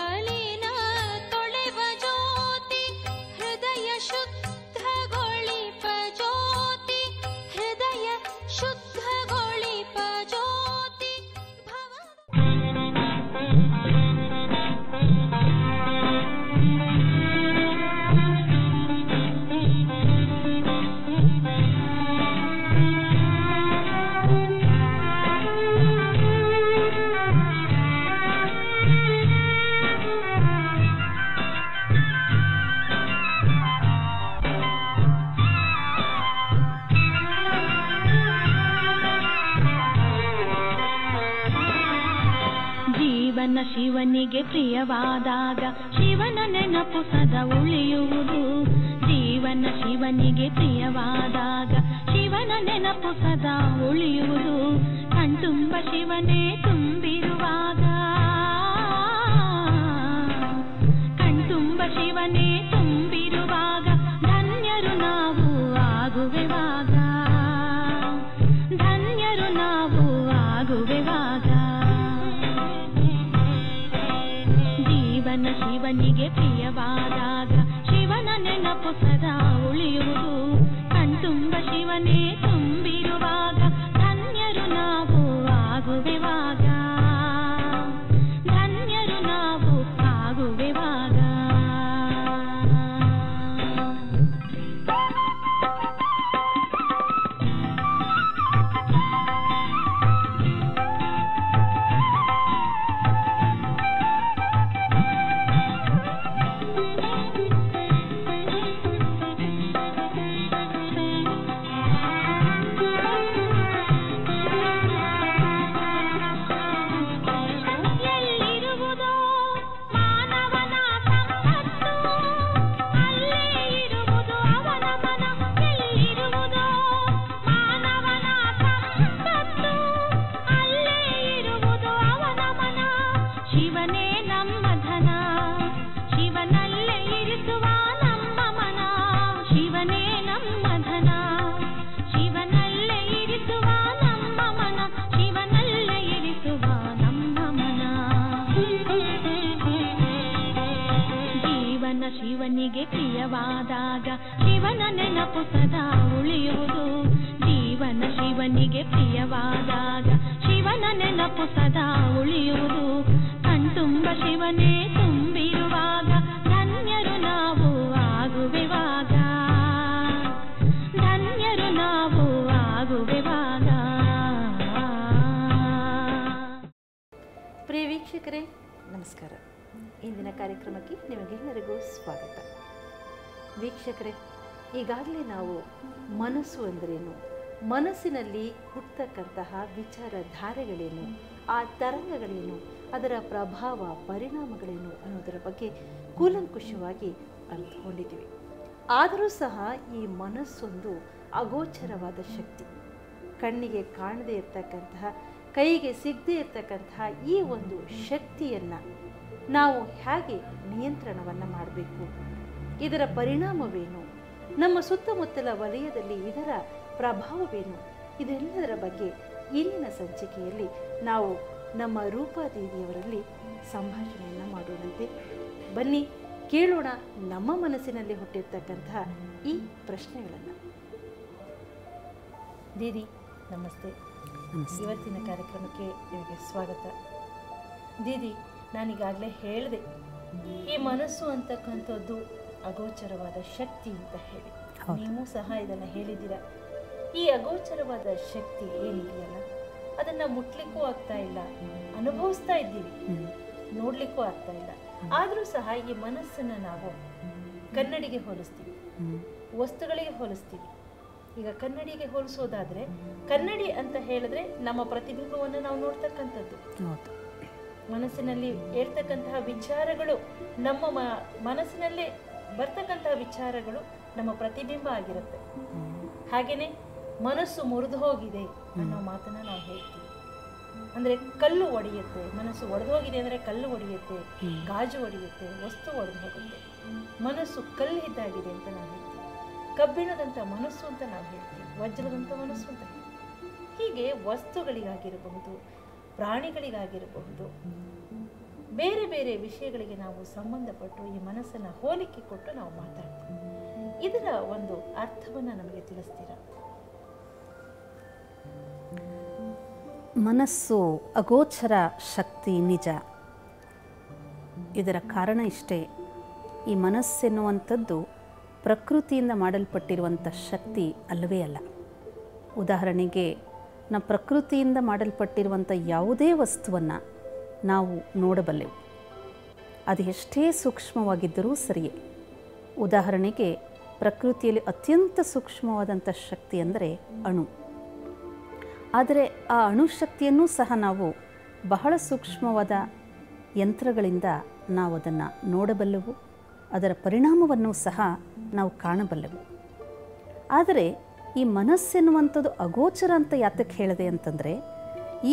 ಮಲಿನ ತೊಳೆವ ಜ್ಯೋತಿ ಹೃದಯ ಶುದ್ಧಗೊಳಿಪ ಜ್ಯೋತಿ ಹೃದಯ ಶುದ್ಧಗೊಳಿಪ ಜ್ಯೋತಿ ಶಿವನಿಗೆ ಪ್ರಿಯವಾದಾಗ ಶಿವನ ನೆನಪು ಸದಾ ಉಳಿಯುವುದು. ಜೀವನ ಶಿವನಿಗೆ ಪ್ರಿಯವಾದಾಗ ಶಿವನ ನೆನಪು ಸದಾ ಉಳಿಯುವುದು. ಕಣ್ತುಂಬ ಶಿವನೇ ತುಂಬಿರುವಾಗ ಕಣ್ತುಂಬ ಶಿವನೇ ತುಂಬಿರುವಾಗ ಧನ್ಯರು ನಾವು ಆಗುವೆವಾಗ ಧನ್ಯರು ನಾವು ಆಗುವೆವಾಗ. ಶಿವನಿಗೆ ಪ್ರಿಯವಾದಾಗ ಶಿವನ ನೆನಪು ಸದಾ ಉಳಿಯುವುದು. ಕಣ್ತುಂಬ ಶಿವನೇ ತುಂಬಿರುವಾಗ ಧನ್ಯರು ನಾವು ಆಗುವೆವಾಗ ಧನ್ಯರು ನಾವು ಆಗುವೆವಾಗ. ಶಿವನಿಗೆ ಪ್ರಿಯವಾದಾಗ ಶಿವನ ನೆನಪು ಸದಾ ಉಳಿಯುವುದು. ಜೀವನ ಶಿವನಿಗೆ ಪ್ರಿಯವಾದಾಗ ಶಿವನ ನೆನಪು ಸದಾ ಉಳಿಯುವುದು. ಕಣ್ತುಂಬ ಶಿವನೇ ತುಂಬಿರುವಾಗ ಧನ್ಯರು ನಾವು ಆಗುವೆವಾಗ ಧನ್ಯರು ನಾವು ಆಗುವೆವಾಗ. ಪ್ರಿಯ ವೀಕ್ಷಕರೇ ನಮಸ್ಕಾರ. ಇಂದಿನ ಕಾರ್ಯಕ್ರಮಕ್ಕೆ ನಿಮಗೆಲ್ಲರಿಗೂ ಸ್ವಾಗತ. ವೀಕ್ಷಕರೇ, ಈಗಾಗಲೇ ನಾವು ಮನಸ್ಸು ಅಂದ್ರೇನು, ಮನಸ್ಸಿನಲ್ಲಿ ಹುಟ್ಟತಕ್ಕಂತಹ ವಿಚಾರಧಾರೆಗಳೇನು, ಆ ತರಂಗಗಳೇನು, ಅದರ ಪ್ರಭಾವ ಪರಿಣಾಮಗಳೇನು ಅನ್ನೋದರ ಬಗ್ಗೆ ಕೂಲಂಕುಷವಾಗಿ ಅರ್ಥಕೊಂಡಿದ್ದೀವಿ. ಆದರೂ ಸಹ ಈ ಮನಸ್ಸೊಂದು ಅಗೋಚರವಾದ ಶಕ್ತಿ. ಕಣ್ಣಿಗೆ ಕಾಣದೇ ಇರತಕ್ಕಂತಹ, ಕೈಗೆ ಸಿಗದೇ ಇರತಕ್ಕಂತಹ ಈ ಒಂದು ಶಕ್ತಿಯನ್ನು ನಾವು ಹೇಗೆ ನಿಯಂತ್ರಣವನ್ನು ಮಾಡಬೇಕು, ಇದರ ಪರಿಣಾಮವೇನು, ನಮ್ಮ ಸುತ್ತಮುತ್ತಲ ವಲಯದಲ್ಲಿ ಇದರ ಪ್ರಭಾವವೇನು, ಇದೆಲ್ಲದರ ಬಗ್ಗೆ ಇಂದಿನ ಸಂಚಿಕೆಯಲ್ಲಿ ನಾವು ನಮ್ಮ ರೂಪಾದೇವಿಯವರಲ್ಲಿ ಸಂಭಾಷಣೆಯನ್ನು ಮಾಡೋಣಂತೆ. ಬನ್ನಿ ಕೇಳೋಣ ನಮ್ಮ ಮನಸ್ಸಿನಲ್ಲಿ ಹುಟ್ಟಿರ್ತಕ್ಕಂತಹ ಈ ಪ್ರಶ್ನೆಗಳನ್ನು. ದೀದಿ ನಮಸ್ತೆ. ಇವತ್ತಿನ ಕಾರ್ಯಕ್ರಮಕ್ಕೆ ನಿಮಗೆ ಸ್ವಾಗತ. ದೀದಿ, ನಾನೀಗಾಗಲೇ ಹೇಳಿದೆ, ಈ ಮನಸ್ಸು ಅಂತಕ್ಕಂಥದ್ದು ಅಗೋಚರವಾದ ಶಕ್ತಿ ಅಂತ ಹೇಳಿ. ನೀವು ಸಹ ಇದನ್ನು ಹೇಳಿದ್ದೀರ. ಈ ಅಗೋಚರವಾದ ಶಕ್ತಿ ಏನಿದೆಯಲ್ಲ, ಅದನ್ನು ಮುಟ್ಲಿಕ್ಕೂ ಆಗ್ತಾ ಇಲ್ಲ, ಅನುಭವಿಸ್ತಾ ಇದ್ದೀವಿ, ನೋಡ್ಲಿಕ್ಕೂ ಆಗ್ತಾ ಇಲ್ಲ. ಆದರೂ ಸಹ ಈ ಮನಸ್ಸನ್ನು ನಾವು ಕನ್ನಡಿಗೆ ಹೋಲಿಸ್ತೀವಿ, ವಸ್ತುಗಳಿಗೆ ಹೋಲಿಸ್ತೀವಿ. ಈಗ ಕನ್ನಡಿಗೆ ಹೋಲಿಸೋದಾದ್ರೆ, ಕನ್ನಡಿ ಅಂತ ಹೇಳಿದ್ರೆ ನಮ್ಮ ಪ್ರತಿಬಿಂಬವನ್ನು ನಾವು ನೋಡ್ತಕ್ಕಂಥದ್ದು. ಮನಸ್ಸಿನಲ್ಲಿ ಹೇಳ್ತಕ್ಕಂತಹ ವಿಚಾರಗಳು, ನಮ್ಮ ಮನಸ್ಸಿನಲ್ಲೇ ಬರ್ತಕ್ಕಂತಹ ವಿಚಾರಗಳು ನಮ್ಮ ಪ್ರತಿಬಿಂಬ ಆಗಿರುತ್ತೆ. ಹಾಗೇನೆ ಮನಸ್ಸು ಮುರಿದು ಹೋಗಿದೆ ಅನ್ನೋ ಮಾತನ್ನ ನಾವು ಹೇಳ್ತೀವಿ. ಅಂದ್ರೆ ಕಲ್ಲು ಒಡೆಯುತ್ತೆ, ಮನಸ್ಸು ಒಡೆದು ಹೋಗಿದೆ ಅಂದ್ರೆ ಕಲ್ಲು ಒಡೆಯುತ್ತೆ, ಗಾಜು ಒಡೆಯುತ್ತೆ, ವಸ್ತು ಒಡೆದು ಹೋಗುತ್ತೆ. ಮನಸ್ಸು ಕಲ್ಲಿದ್ದಾಗಿದೆ ಅಂತ ನಾವು ಹೇಳ್ತೀವಿ. ಕಬ್ಬಿಣದಂಥ ಮನಸ್ಸು ಅಂತ ನಾವು ಹೇಳ್ತೀವಿ, ವಜ್ರದಂಥ ಮನಸ್ಸು ಅಂತ ಹೇಳ್ತೀವಿ. ಹೀಗೆ ವಸ್ತುಗಳಿಗಾಗಿರಬಹುದು, ಪ್ರಾಣಿಗಳಿಗಾಗಿರಬಹುದು, ಬೇರೆ ಬೇರೆ ವಿಷಯಗಳಿಗೆ ನಾವು ಸಂಬಂಧಪಟ್ಟು ಈ ಮನಸ್ಸನ್ನು ಹೋಲಿಕೆ ಕೊಟ್ಟು ನಾವು ಮಾತಾಡ್ತೀವಿ. ಇದರ ಒಂದು ಅರ್ಥವನ್ನು ನಮಗೆ ತಿಳಿಸ್ತೀರಾ? ಮನಸ್ಸು ಅಗೋಚರ ಶಕ್ತಿ ನಿಜ. ಇದರ ಕಾರಣ ಇಷ್ಟೇ, ಈ ಮನಸ್ಸೆನ್ನುವಂಥದ್ದು ಪ್ರಕೃತಿಯಿಂದ ಮಾಡಲ್ಪಟ್ಟಿರುವಂಥ ಶಕ್ತಿ ಅಲ್ಲವೇ ಅಲ್ಲ. ಉದಾಹರಣೆಗೆ, ನಮ್ಮ ಪ್ರಕೃತಿಯಿಂದ ಮಾಡಲ್ಪಟ್ಟಿರುವಂಥ ಯಾವುದೇ ವಸ್ತುವನ್ನು ನಾವು ನೋಡಬಲ್ಲೆವು, ಅದು ಎಷ್ಟೇ ಸೂಕ್ಷ್ಮವಾಗಿದ್ದರೂ ಸರಿಯೇ. ಉದಾಹರಣೆಗೆ, ಪ್ರಕೃತಿಯಲ್ಲಿ ಅತ್ಯಂತ ಸೂಕ್ಷ್ಮವಾದಂಥ ಶಕ್ತಿ ಅಂದರೆ ಅಣು. ಆದರೆ ಆ ಅಣುಶಕ್ತಿಯನ್ನು ಸಹ ನಾವು ಬಹಳ ಸೂಕ್ಷ್ಮವಾದ ಯಂತ್ರಗಳಿಂದ ನಾವು ಅದನ್ನು ನೋಡಬಲ್ಲೆವು, ಅದರ ಪರಿಣಾಮವನ್ನು ಸಹ ನಾವು ಕಾಣಬಲ್ಲೆವು. ಆದರೆ ಈ ಮನಸ್ಸೆನ್ನುವಂಥದ್ದು ಅಗೋಚರ ಅಂತ ಯಾತಕ್ಕೆ ಹೇಳಿದೆ ಅಂತಂದರೆ,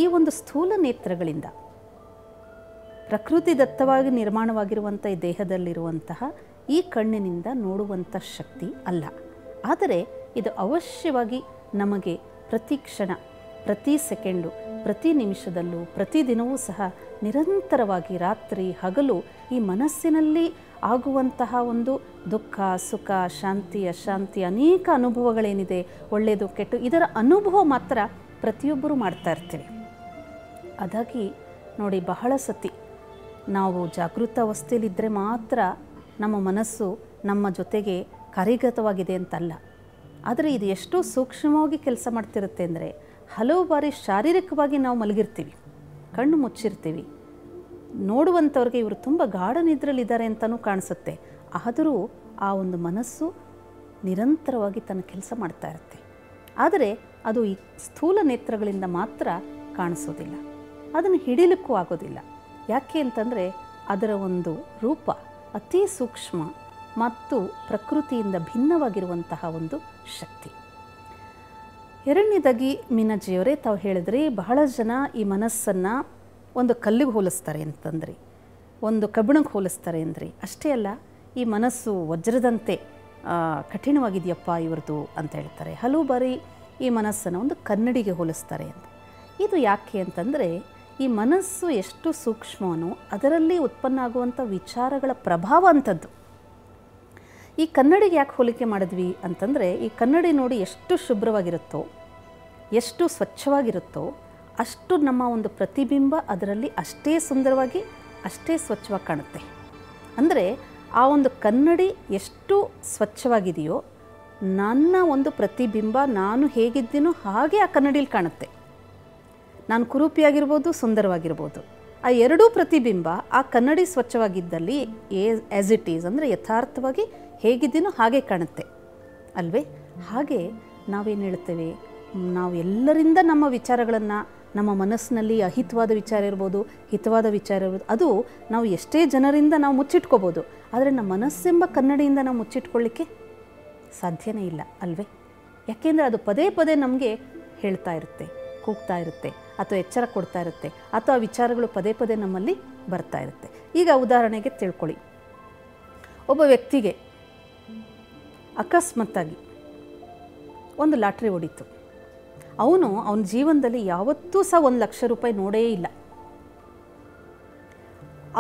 ಈ ಒಂದು ಸ್ಥೂಲ ನೇತ್ರಗಳಿಂದ ಪ್ರಕೃತಿ ದತ್ತವಾಗಿ ನಿರ್ಮಾಣವಾಗಿರುವಂಥ ಈ ದೇಹದಲ್ಲಿರುವಂತಹ ಈ ಕಣ್ಣಿನಿಂದ ನೋಡುವಂಥ ಶಕ್ತಿ ಅಲ್ಲ. ಆದರೆ ಇದು ಅವಶ್ಯವಾಗಿ ನಮಗೆ ಪ್ರತಿ ಕ್ಷಣ, ಪ್ರತಿ ಸೆಕೆಂಡು, ಪ್ರತಿ ನಿಮಿಷದಲ್ಲೂ, ಪ್ರತಿದಿನವೂ ಸಹ ನಿರಂತರವಾಗಿ ರಾತ್ರಿ ಹಗಲು ಈ ಮನಸ್ಸಿನಲ್ಲಿ ಆಗುವಂತಹ ಒಂದು ದುಃಖ, ಸುಖ, ಶಾಂತಿ, ಅಶಾಂತಿ, ಅನೇಕ ಅನುಭವಗಳೇನಿದೆ, ಒಳ್ಳೆಯದು ಕೆಟ್ಟು, ಇದರ ಅನುಭವ ಮಾತ್ರ ಪ್ರತಿಯೊಬ್ಬರೂ ಮಾಡ್ತಾ ಇರ್ತೀವಿ. ಅದಾಗಿ ನೋಡಿ, ಬಹಳ ಸತಿ ನಾವು ಜಾಗೃತ ಅವಸ್ಥೆಯಲ್ಲಿದ್ದರೆ ಮಾತ್ರ ನಮ್ಮ ಮನಸ್ಸು ನಮ್ಮ ಜೊತೆಗೆ ಕಾರ್ಯಗತವಾಗಿದೆ ಅಂತಲ್ಲ. ಆದರೆ ಇದು ಎಷ್ಟು ಸೂಕ್ಷ್ಮವಾಗಿ ಕೆಲಸ ಮಾಡ್ತಿರುತ್ತೆ ಅಂದರೆ, ಹಲವು ಬಾರಿ ಶಾರೀರಿಕವಾಗಿ ನಾವು ಮಲಗಿರ್ತೀವಿ, ಕಣ್ಣು ಮುಚ್ಚಿರ್ತೀವಿ, ನೋಡುವಂಥವ್ರಿಗೆ ಇವರು ತುಂಬ ಗಾಢ ನಿದ್ರಲ್ಲಿದ್ದಾರೆ ಅಂತಲೂ ಕಾಣಿಸುತ್ತೆ. ಆದರೂ ಆ ಒಂದು ಮನಸ್ಸು ನಿರಂತರವಾಗಿ ತನ್ನ ಕೆಲಸ ಮಾಡ್ತಾ ಇರುತ್ತೆ. ಆದರೆ ಅದು ಈ ಸ್ಥೂಲ ನೇತ್ರಗಳಿಂದ ಮಾತ್ರ ಕಾಣಿಸೋದಿಲ್ಲ, ಅದನ್ನು ಹಿಡಿಲಿಕ್ಕೂ ಆಗೋದಿಲ್ಲ. ಯಾಕೆ ಅಂತಂದರೆ ಅದರ ಒಂದು ರೂಪ ಅತಿ ಸೂಕ್ಷ್ಮ ಮತ್ತು ಪ್ರಕೃತಿಯಿಂದ ಭಿನ್ನವಾಗಿರುವಂತಹ ಒಂದು ಶಕ್ತಿ. ಎರಡನೇದಾಗಿ ಮೀನಾಜಿಯವರೇ ತಾವು ಹೇಳಿದ್ರಿ, ಬಹಳ ಜನ ಈ ಮನಸ್ಸನ್ನು ಒಂದು ಕಲ್ಲಿಗೆ ಹೋಲಿಸ್ತಾರೆ ಅಂತಂದ್ರಿ, ಒಂದು ಕಬ್ಬಿಣಕ್ಕೆ ಹೋಲಿಸ್ತಾರೆ ಅಂದ್ರಿ. ಅಷ್ಟೇ ಅಲ್ಲ, ಈ ಮನಸ್ಸು ವಜ್ರದಂತೆ ಕಠಿಣವಾಗಿದೆಯಪ್ಪ ಇವ್ರದ್ದು ಅಂತ ಹೇಳ್ತಾರೆ. ಹಲವು ಬಾರಿ ಈ ಮನಸ್ಸನ್ನು ಒಂದು ಕನ್ನಡಿಗೆ ಹೋಲಿಸ್ತಾರೆ ಅಂತ. ಇದು ಯಾಕೆ ಅಂತಂದರೆ, ಈ ಮನಸ್ಸು ಎಷ್ಟು ಸೂಕ್ಷ್ಮವೋ ಅದರಲ್ಲಿ ಉತ್ಪನ್ನ ಆಗುವಂಥ ವಿಚಾರಗಳ ಪ್ರಭಾವ ಅಂಥದ್ದು. ಈ ಕನ್ನಡಿಗೆ ಯಾಕೆ ಹೋಲಿಕೆ ಮಾಡಿದ್ವಿ ಅಂತಂದರೆ, ಈ ಕನ್ನಡಿ ನೋಡಿ ಎಷ್ಟು ಶುಭ್ರವಾಗಿರುತ್ತೋ, ಎಷ್ಟು ಸ್ವಚ್ಛವಾಗಿರುತ್ತೋ, ಅಷ್ಟು ನಮ್ಮ ಒಂದು ಪ್ರತಿಬಿಂಬ ಅದರಲ್ಲಿ ಅಷ್ಟೇ ಸುಂದರವಾಗಿ, ಅಷ್ಟೇ ಸ್ವಚ್ಛವಾಗಿ ಕಾಣುತ್ತೆ. ಅಂದರೆ ಆ ಒಂದು ಕನ್ನಡಿ ಎಷ್ಟು ಸ್ವಚ್ಛವಾಗಿದೆಯೋ, ನನ್ನ ಒಂದು ಪ್ರತಿಬಿಂಬ ನಾನು ಹೇಗಿದ್ದೀನೋ ಹಾಗೆ ಆ ಕನ್ನಡಿಯಲ್ಲಿ ಕಾಣುತ್ತೆ. ನಾನು ಕುರೂಪಿಯಾಗಿರ್ಬೋದು, ಸುಂದರವಾಗಿರ್ಬೋದು, ಆ ಎರಡೂ ಪ್ರತಿಬಿಂಬ ಆ ಕನ್ನಡಿ ಸ್ವಚ್ಛವಾಗಿದ್ದಲ್ಲಿ ಆ್ಯಸ್ ಇಟ್ ಈಸ್ ಅಂದರೆ ಯಥಾರ್ಥವಾಗಿ ಹೇಗಿದ್ದೀನೋ ಹಾಗೆ ಕಾಣುತ್ತೆ ಅಲ್ವೇ? ಹಾಗೆ ನಾವೇನು ಹೇಳ್ತೇವೆ, ನಾವು ಎಲ್ಲರಿಂದ ನಮ್ಮ ವಿಚಾರಗಳನ್ನು, ನಮ್ಮ ಮನಸ್ಸಿನಲ್ಲಿ ಅಹಿತವಾದ ವಿಚಾರ ಇರ್ಬೋದು, ಹಿತವಾದ ವಿಚಾರ ಇರ್ಬೋದು, ಅದು ನಾವು ಎಷ್ಟೇ ಜನರಿಂದ ನಾವು ಮುಚ್ಚಿಟ್ಕೋಬೋದು. ಆದರೆ ನಮ್ಮ ಮನಸ್ಸೆಂಬ ಕನ್ನಡಿಯಿಂದ ನಾವು ಮುಚ್ಚಿಟ್ಕೊಳ್ಳಿಕ್ಕೆ ಸಾಧ್ಯನೇ ಇಲ್ಲ ಅಲ್ವೇ? ಯಾಕೆಂದರೆ ಅದು ಪದೇ ಪದೇ ನಮಗೆ ಹೇಳ್ತಾ ಇರುತ್ತೆ, ಕೂಗ್ತಾ ಇರುತ್ತೆ, ಅಥವಾ ಎಚ್ಚರ ಕೊಡ್ತಾ ಇರುತ್ತೆ, ಅಥವಾ ಆ ವಿಚಾರಗಳು ಪದೇ ಪದೇ ನಮ್ಮಲ್ಲಿ ಬರ್ತಾ ಇರುತ್ತೆ. ಈಗ ಉದಾಹರಣೆಗೆ ತಿಳ್ಕೊಳ್ಳಿ, ಒಬ್ಬ ವ್ಯಕ್ತಿಗೆ ಅಕಸ್ಮಾತ್ತಾಗಿ ಒಂದು ಲಾಟ್ರಿ ಹೊಡೀತು. ಅವನ ಜೀವನದಲ್ಲಿ ಯಾವತ್ತೂ ಸಹ 1 ಲಕ್ಷ ರೂಪಾಯಿ ನೋಡೇ ಇಲ್ಲ.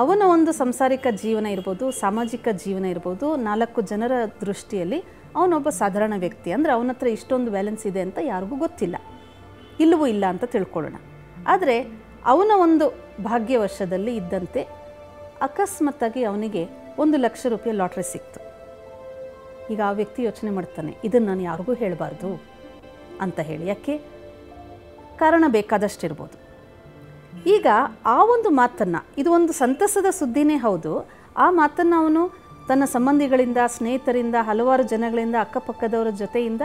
ಅವನ ಒಂದು ಸಂಸಾರಿಕ ಜೀವನ ಇರ್ಬೋದು, ಸಾಮಾಜಿಕ ಜೀವನ ಇರ್ಬೋದು, 4 ಜನರ ದೃಷ್ಟಿಯಲ್ಲಿ ಅವನೊಬ್ಬ ಸಾಧಾರಣ ವ್ಯಕ್ತಿ. ಅಂದರೆ ಅವನ ಹತ್ರ ಇಷ್ಟೊಂದು ಬ್ಯಾಲೆನ್ಸ್ ಇದೆ ಅಂತ ಯಾರಿಗೂ ಗೊತ್ತಿಲ್ಲ, ಇಲ್ಲವೂ ಇಲ್ಲ ಅಂತ ತಿಳ್ಕೊಳ್ಳೋಣ. ಆದರೆ ಅವನ ಒಂದು ಭಾಗ್ಯವಶದಲ್ಲಿ ಇದ್ದಂತೆ ಅಕಸ್ಮಾತ್ತಾಗಿ ಅವನಿಗೆ 1 ಲಕ್ಷ ರೂಪಾಯಿ ಲಾಟ್ರಿ ಸಿಕ್ತು. ಈಗ ಆ ವ್ಯಕ್ತಿ ಯೋಚನೆ ಮಾಡ್ತಾನೆ, ಇದನ್ನು ನಾನು ಯಾರಿಗೂ ಹೇಳಬಾರ್ದು ಅಂತ ಹೇಳಿ. ಯಾಕೆ? ಕಾರಣ ಬೇಕಾದಷ್ಟಿರ್ಬೋದು. ಈಗ ಆ ಒಂದು ಮಾತನ್ನು, ಇದು ಒಂದು ಸಂತಸದ ಸುದ್ದಿನೇ ಹೌದು, ಆ ಮಾತನ್ನು ಅವನು ತನ್ನ ಸಂಬಂಧಿಗಳಿಂದ, ಸ್ನೇಹಿತರಿಂದ, ಹಲವಾರು ಜನಗಳಿಂದ, ಅಕ್ಕಪಕ್ಕದವರ ಜೊತೆಯಿಂದ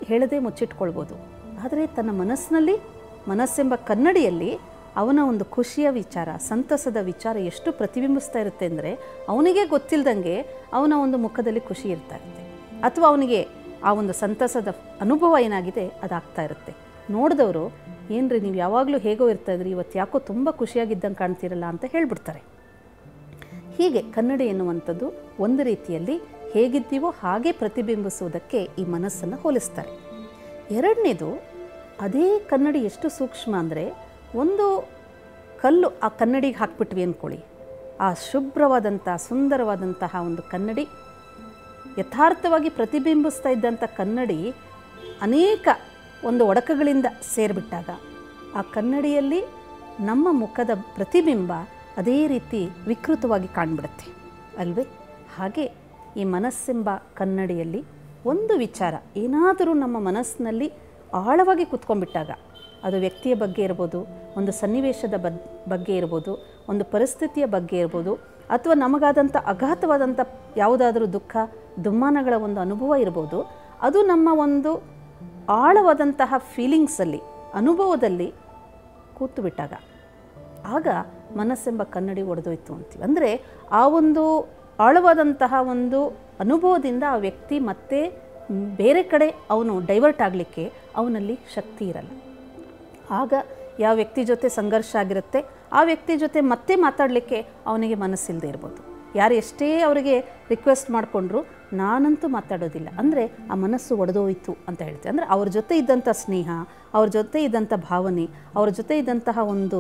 ಹೇಳದೆ ಮುಚ್ಚಿಟ್ಕೊಳ್ಬೋದು. ಆದರೆ ತನ್ನ ಮನಸ್ಸಿನಲ್ಲಿ, ಮನಸ್ಸೆಂಬ ಕನ್ನಡಿಯಲ್ಲಿ ಅವನ ಒಂದು ಖುಷಿಯ ವಿಚಾರ, ಸಂತಸದ ವಿಚಾರ ಎಷ್ಟು ಪ್ರತಿಬಿಂಬಿಸ್ತಾ ಇರುತ್ತೆ ಅಂದರೆ, ಅವನಿಗೆ ಗೊತ್ತಿಲ್ಲದಂಗೆ ಅವನ ಒಂದು ಮುಖದಲ್ಲಿ ಖುಷಿ ಇರ್ತಾ ಇರುತ್ತೆ, ಅಥವಾ ಅವನಿಗೆ ಆ ಒಂದು ಸಂತಸದ ಅನುಭವ ಏನಾಗಿದೆ ಅದಾಗ್ತಾ ಇರುತ್ತೆ. ನೋಡಿದವರು, ಏನ್ರಿ ನೀವು ಯಾವಾಗಲೂ ಹೇಗೋ ಇರ್ತಾಯಿದ್ರಿ, ಇವತ್ತು ಯಾಕೋ ತುಂಬ ಖುಷಿಯಾಗಿದ್ದಂಗೆ ಕಾಣ್ತಿರಲ್ಲ ಅಂತ ಹೇಳ್ಬಿಡ್ತಾರೆ. ಹೀಗೆ ಕನ್ನಡಿ ಎನ್ನುವಂಥದ್ದು ಒಂದು ರೀತಿಯಲ್ಲಿ ಹೇಗಿದ್ದೀವೋ ಹಾಗೆ ಪ್ರತಿಬಿಂಬಿಸುವುದಕ್ಕೆ ಈ ಮನಸ್ಸನ್ನು ಹೋಲಿಸ್ತಾರೆ. ಎರಡನೇದು, ಅದೇ ಕನ್ನಡಿ ಎಷ್ಟು ಸೂಕ್ಷ್ಮ ಅಂದರೆ, ಒಂದು ಕಲ್ಲು ಆ ಕನ್ನಡಿಗೆ ಹಾಕ್ಬಿಟ್ವಿ ಅಂದ್ಕೊಳ್ಳಿ, ಆ ಶುಭ್ರವಾದಂಥ ಸುಂದರವಾದಂತಹ ಒಂದು ಕನ್ನಡಿ, ಯಥಾರ್ಥವಾಗಿ ಪ್ರತಿಬಿಂಬಿಸ್ತಾ ಇದ್ದಂಥ ಕನ್ನಡಿ ಅನೇಕ ಒಂದು ಒಡಕಗಳಿಂದ ಸೇರಿಬಿಟ್ಟಾಗ ಆ ಕನ್ನಡಿಯಲ್ಲಿ ನಮ್ಮ ಮುಖದ ಪ್ರತಿಬಿಂಬ ಅದೇ ರೀತಿ ವಿಕೃತವಾಗಿ ಕಾಣ್ಬಿಡುತ್ತೆ ಅಲ್ವೇ? ಹಾಗೆ ಈ ಮನಸ್ಸೆಂಬ ಕನ್ನಡಿಯಲ್ಲಿ ಒಂದು ವಿಚಾರ ಏನಾದರೂ ನಮ್ಮ ಮನಸ್ಸಿನಲ್ಲಿ ಆಳವಾಗಿ ಕೂತ್ಕೊಂಡ್ಬಿಟ್ಟಾಗ, ಅದು ವ್ಯಕ್ತಿಯ ಬಗ್ಗೆ ಇರ್ಬೋದು, ಒಂದು ಸನ್ನಿವೇಶದ ಬಗ್ಗೆ ಇರ್ಬೋದು, ಒಂದು ಪರಿಸ್ಥಿತಿಯ ಬಗ್ಗೆ ಇರ್ಬೋದು, ಅಥವಾ ನಮಗಾದಂಥ ಅಘಾತವಾದಂಥ ಯಾವುದಾದ್ರೂ ದುಃಖ ದುಮ್ಮಾನಗಳ ಒಂದು ಅನುಭವ ಇರ್ಬೋದು, ಅದು ನಮ್ಮ ಒಂದು ಆಳವಾದಂತಹ ಫೀಲಿಂಗ್ಸಲ್ಲಿ ಅನುಭವದಲ್ಲಿ ಕೂತು ಬಿಟ್ಟಾಗ ಆಗ ಮನಸ್ಸೆಂಬ ಕನ್ನಡಿ ಒಡೆದೋಯ್ತು ಅಂತೀವಿ. ಅಂದರೆ ಆ ಒಂದು ಆಳವಾದಂತಹ ಒಂದು ಅನುಭವದಿಂದ ಆ ವ್ಯಕ್ತಿ ಮತ್ತೆ ಬೇರೆ ಕಡೆ ಅವನು ಡೈವರ್ಟ್ ಆಗಲಿಕ್ಕೆ ಅವನಲ್ಲಿ ಶಕ್ತಿ ಇರಲ್ಲ. ಆಗ ಯಾವ ವ್ಯಕ್ತಿ ಜೊತೆ ಸಂಘರ್ಷ ಆಗಿರುತ್ತೆ ಆ ವ್ಯಕ್ತಿ ಜೊತೆ ಮತ್ತೆ ಮಾತಾಡಲಿಕ್ಕೆ ಅವನಿಗೆ ಮನಸ್ಸಿಲ್ಲದೆ ಇರ್ಬೋದು. ಯಾರು ಎಷ್ಟೇ ಅವರಿಗೆ ರಿಕ್ವೆಸ್ಟ್ ಮಾಡಿಕೊಂಡ್ರು ನಾನಂತೂ ಮಾತಾಡೋದಿಲ್ಲ, ಅಂದರೆ ಆ ಮನಸ್ಸು ಒಡೆದೋಯ್ತು ಅಂತ ಹೇಳ್ತೀವಿ. ಅಂದರೆ ಅವ್ರ ಜೊತೆ ಇದ್ದಂಥ ಸ್ನೇಹ, ಅವ್ರ ಜೊತೆ ಇದ್ದಂಥ ಭಾವನೆ, ಅವ್ರ ಜೊತೆ ಇದ್ದಂತಹ ಒಂದು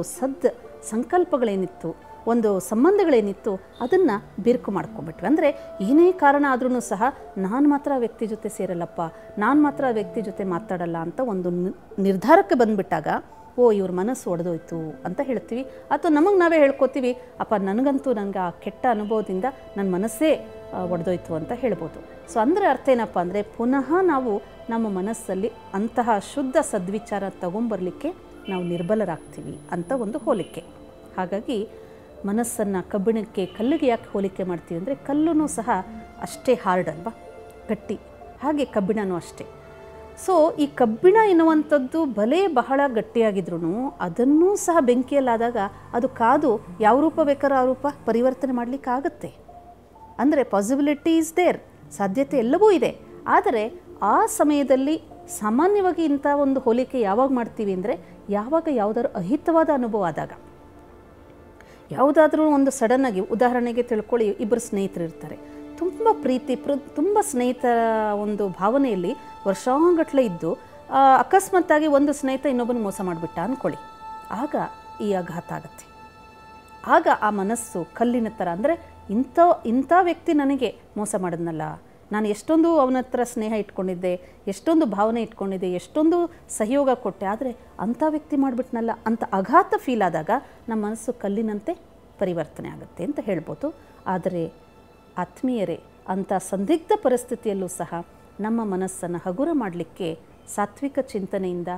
ಸಂಕಲ್ಪಗಳೇನಿತ್ತು, ಒಂದು ಸಂಬಂಧಗಳೇನಿತ್ತು, ಅದನ್ನು ಬಿರುಕು ಮಾಡ್ಕೊಂಡ್ಬಿಟ್ವಿ. ಅಂದರೆ ಏನೇ ಕಾರಣ ಆದ್ರೂ ಸಹ ನಾನು ಮಾತ್ರ ಆ ವ್ಯಕ್ತಿ ಜೊತೆ ಸೇರಲ್ಲಪ್ಪ, ನಾನು ಮಾತ್ರ ಆ ವ್ಯಕ್ತಿ ಜೊತೆ ಮಾತಾಡಲ್ಲ ಅಂತ ಒಂದು ನಿರ್ಧಾರಕ್ಕೆ ಬಂದುಬಿಟ್ಟಾಗ ಓ ಇವ್ರ ಮನಸ್ಸು ಒಡೆದೋಯ್ತು ಅಂತ ಹೇಳ್ತೀವಿ. ಅಥವಾ ನಮಗೆ ನಾವೇ ಹೇಳ್ಕೊತೀವಿ, ಅಪ್ಪ ನನಗಂತೂ ನನಗೆ ಆ ಕೆಟ್ಟ ಅನುಭವದಿಂದ ನನ್ನ ಮನಸ್ಸೇ ಒಡೆದೋಯ್ತು ಅಂತ ಹೇಳ್ಬೋದು. ಸೊ ಅಂದರೆ ಅರ್ಥ ಏನಪ್ಪ ಅಂದರೆ ಪುನಃ ನಾವು ನಮ್ಮ ಮನಸ್ಸಲ್ಲಿ ಅಂತಹ ಶುದ್ಧ ಸದ್ವಿಚಾರ ತಗೊಂಬರಲಿಕ್ಕೆ ನಾವು ನಿರ್ಬಲರಾಗ್ತೀವಿ ಅಂತ ಒಂದು ಹೋಲಿಕೆ. ಹಾಗಾಗಿ ಮನಸ್ಸನ್ನು ಕಬ್ಬಿಣಕ್ಕೆ ಕಲ್ಲಿಗೆ ಯಾಕೆ ಹೋಲಿಕೆ ಮಾಡ್ತೀವಿ ಅಂದರೆ ಕಲ್ಲೂ ಸಹ ಅಷ್ಟೇ ಹಾರ್ಡ್ ಅಲ್ವಾ, ಗಟ್ಟಿ, ಹಾಗೆ ಕಬ್ಬಿಣನೂ ಅಷ್ಟೇ. ಸೊ ಈ ಕಬ್ಬಿಣ ಎನ್ನುವಂಥದ್ದು ಭಲೇ ಬಹಳ ಗಟ್ಟಿಯಾಗಿದ್ರೂ ಅದನ್ನೂ ಸಹ ಬೆಂಕಿಯಲ್ಲಾದಾಗ ಅದು ಕಾದು ಯಾವ ರೂಪ ಬೇಕಾದ್ರೂ ಆ ರೂಪ ಪರಿವರ್ತನೆ ಮಾಡಲಿಕ್ಕಾಗತ್ತೆ. ಅಂದರೆ ಪಾಸಿಬಿಲಿಟಿ ಈಸ್ ದೇರ್, ಸಾಧ್ಯತೆ ಎಲ್ಲವೂ ಇದೆ. ಆದರೆ ಆ ಸಮಯದಲ್ಲಿ ಸಾಮಾನ್ಯವಾಗಿ ಇಂಥ ಒಂದು ಹೋಲಿಕೆ ಯಾವಾಗ ಮಾಡ್ತೀವಿ ಅಂದರೆ ಯಾವಾಗ ಯಾವುದಾದ್ರೂ ಅಹಿತವಾದ ಅನುಭವ ಆದಾಗ, ಯಾವುದಾದ್ರೂ ಒಂದು ಸಡನ್ನಾಗಿ, ಉದಾಹರಣೆಗೆ ತಿಳ್ಕೊಳ್ಳಿ, ಇಬ್ಬರು ಸ್ನೇಹಿತರು ಇರ್ತಾರೆ, ತುಂಬ ಪ್ರೀತಿ ತುಂಬ ಸ್ನೇಹಿತರ ಒಂದು ಭಾವನೆಯಲ್ಲಿ ವರ್ಷಾಂಗಟ್ಲೆ ಇದ್ದು ಅಕಸ್ಮಾತ್ತಾಗಿ ಒಂದು ಸ್ನೇಹಿತ ಇನ್ನೊಬ್ಬನ ಮೋಸ ಮಾಡಿಬಿಟ್ಟ ಅಂದ್ಕೊಳ್ಳಿ, ಆಗ ಈ ಆಘಾತ ಆಗುತ್ತೆ. ಆಗ ಆ ಮನಸ್ಸು ಕಲ್ಲಿನ ಥರ, ಅಂದರೆ ಇಂಥ ವ್ಯಕ್ತಿ ನನಗೆ ಮೋಸ ಮಾಡಿದ್ನಲ್ಲ, ನಾನು ಎಷ್ಟೊಂದು ಅವನ ಹತ್ರ ಸ್ನೇಹ ಇಟ್ಕೊಂಡಿದ್ದೆ, ಎಷ್ಟೊಂದು ಭಾವನೆ ಇಟ್ಕೊಂಡಿದ್ದೆ, ಎಷ್ಟೊಂದು ಸಹಯೋಗ ಕೊಟ್ಟೆ, ಆದರೆ ಅಂಥ ವ್ಯಕ್ತಿ ಮಾಡಿಬಿಟ್ನಲ್ಲ ಅಂತ ಆಘಾತ ಫೀಲ್ ಆದಾಗ ನಮ್ಮ ಮನಸ್ಸು ಕಲ್ಲಿನಂತೆ ಪರಿವರ್ತನೆ ಆಗುತ್ತೆ ಅಂತ ಹೇಳ್ಬೋದು. ಆದರೆ ಆತ್ಮೀಯರೇ, ಅಂಥ ಸಂದಿಗ್ಧ ಪರಿಸ್ಥಿತಿಯಲ್ಲೂ ಸಹ ನಮ್ಮ ಮನಸ್ಸನ್ನು ಹಗುರ ಮಾಡಲಿಕ್ಕೆ ಸಾತ್ವಿಕ ಚಿಂತನೆಯಿಂದ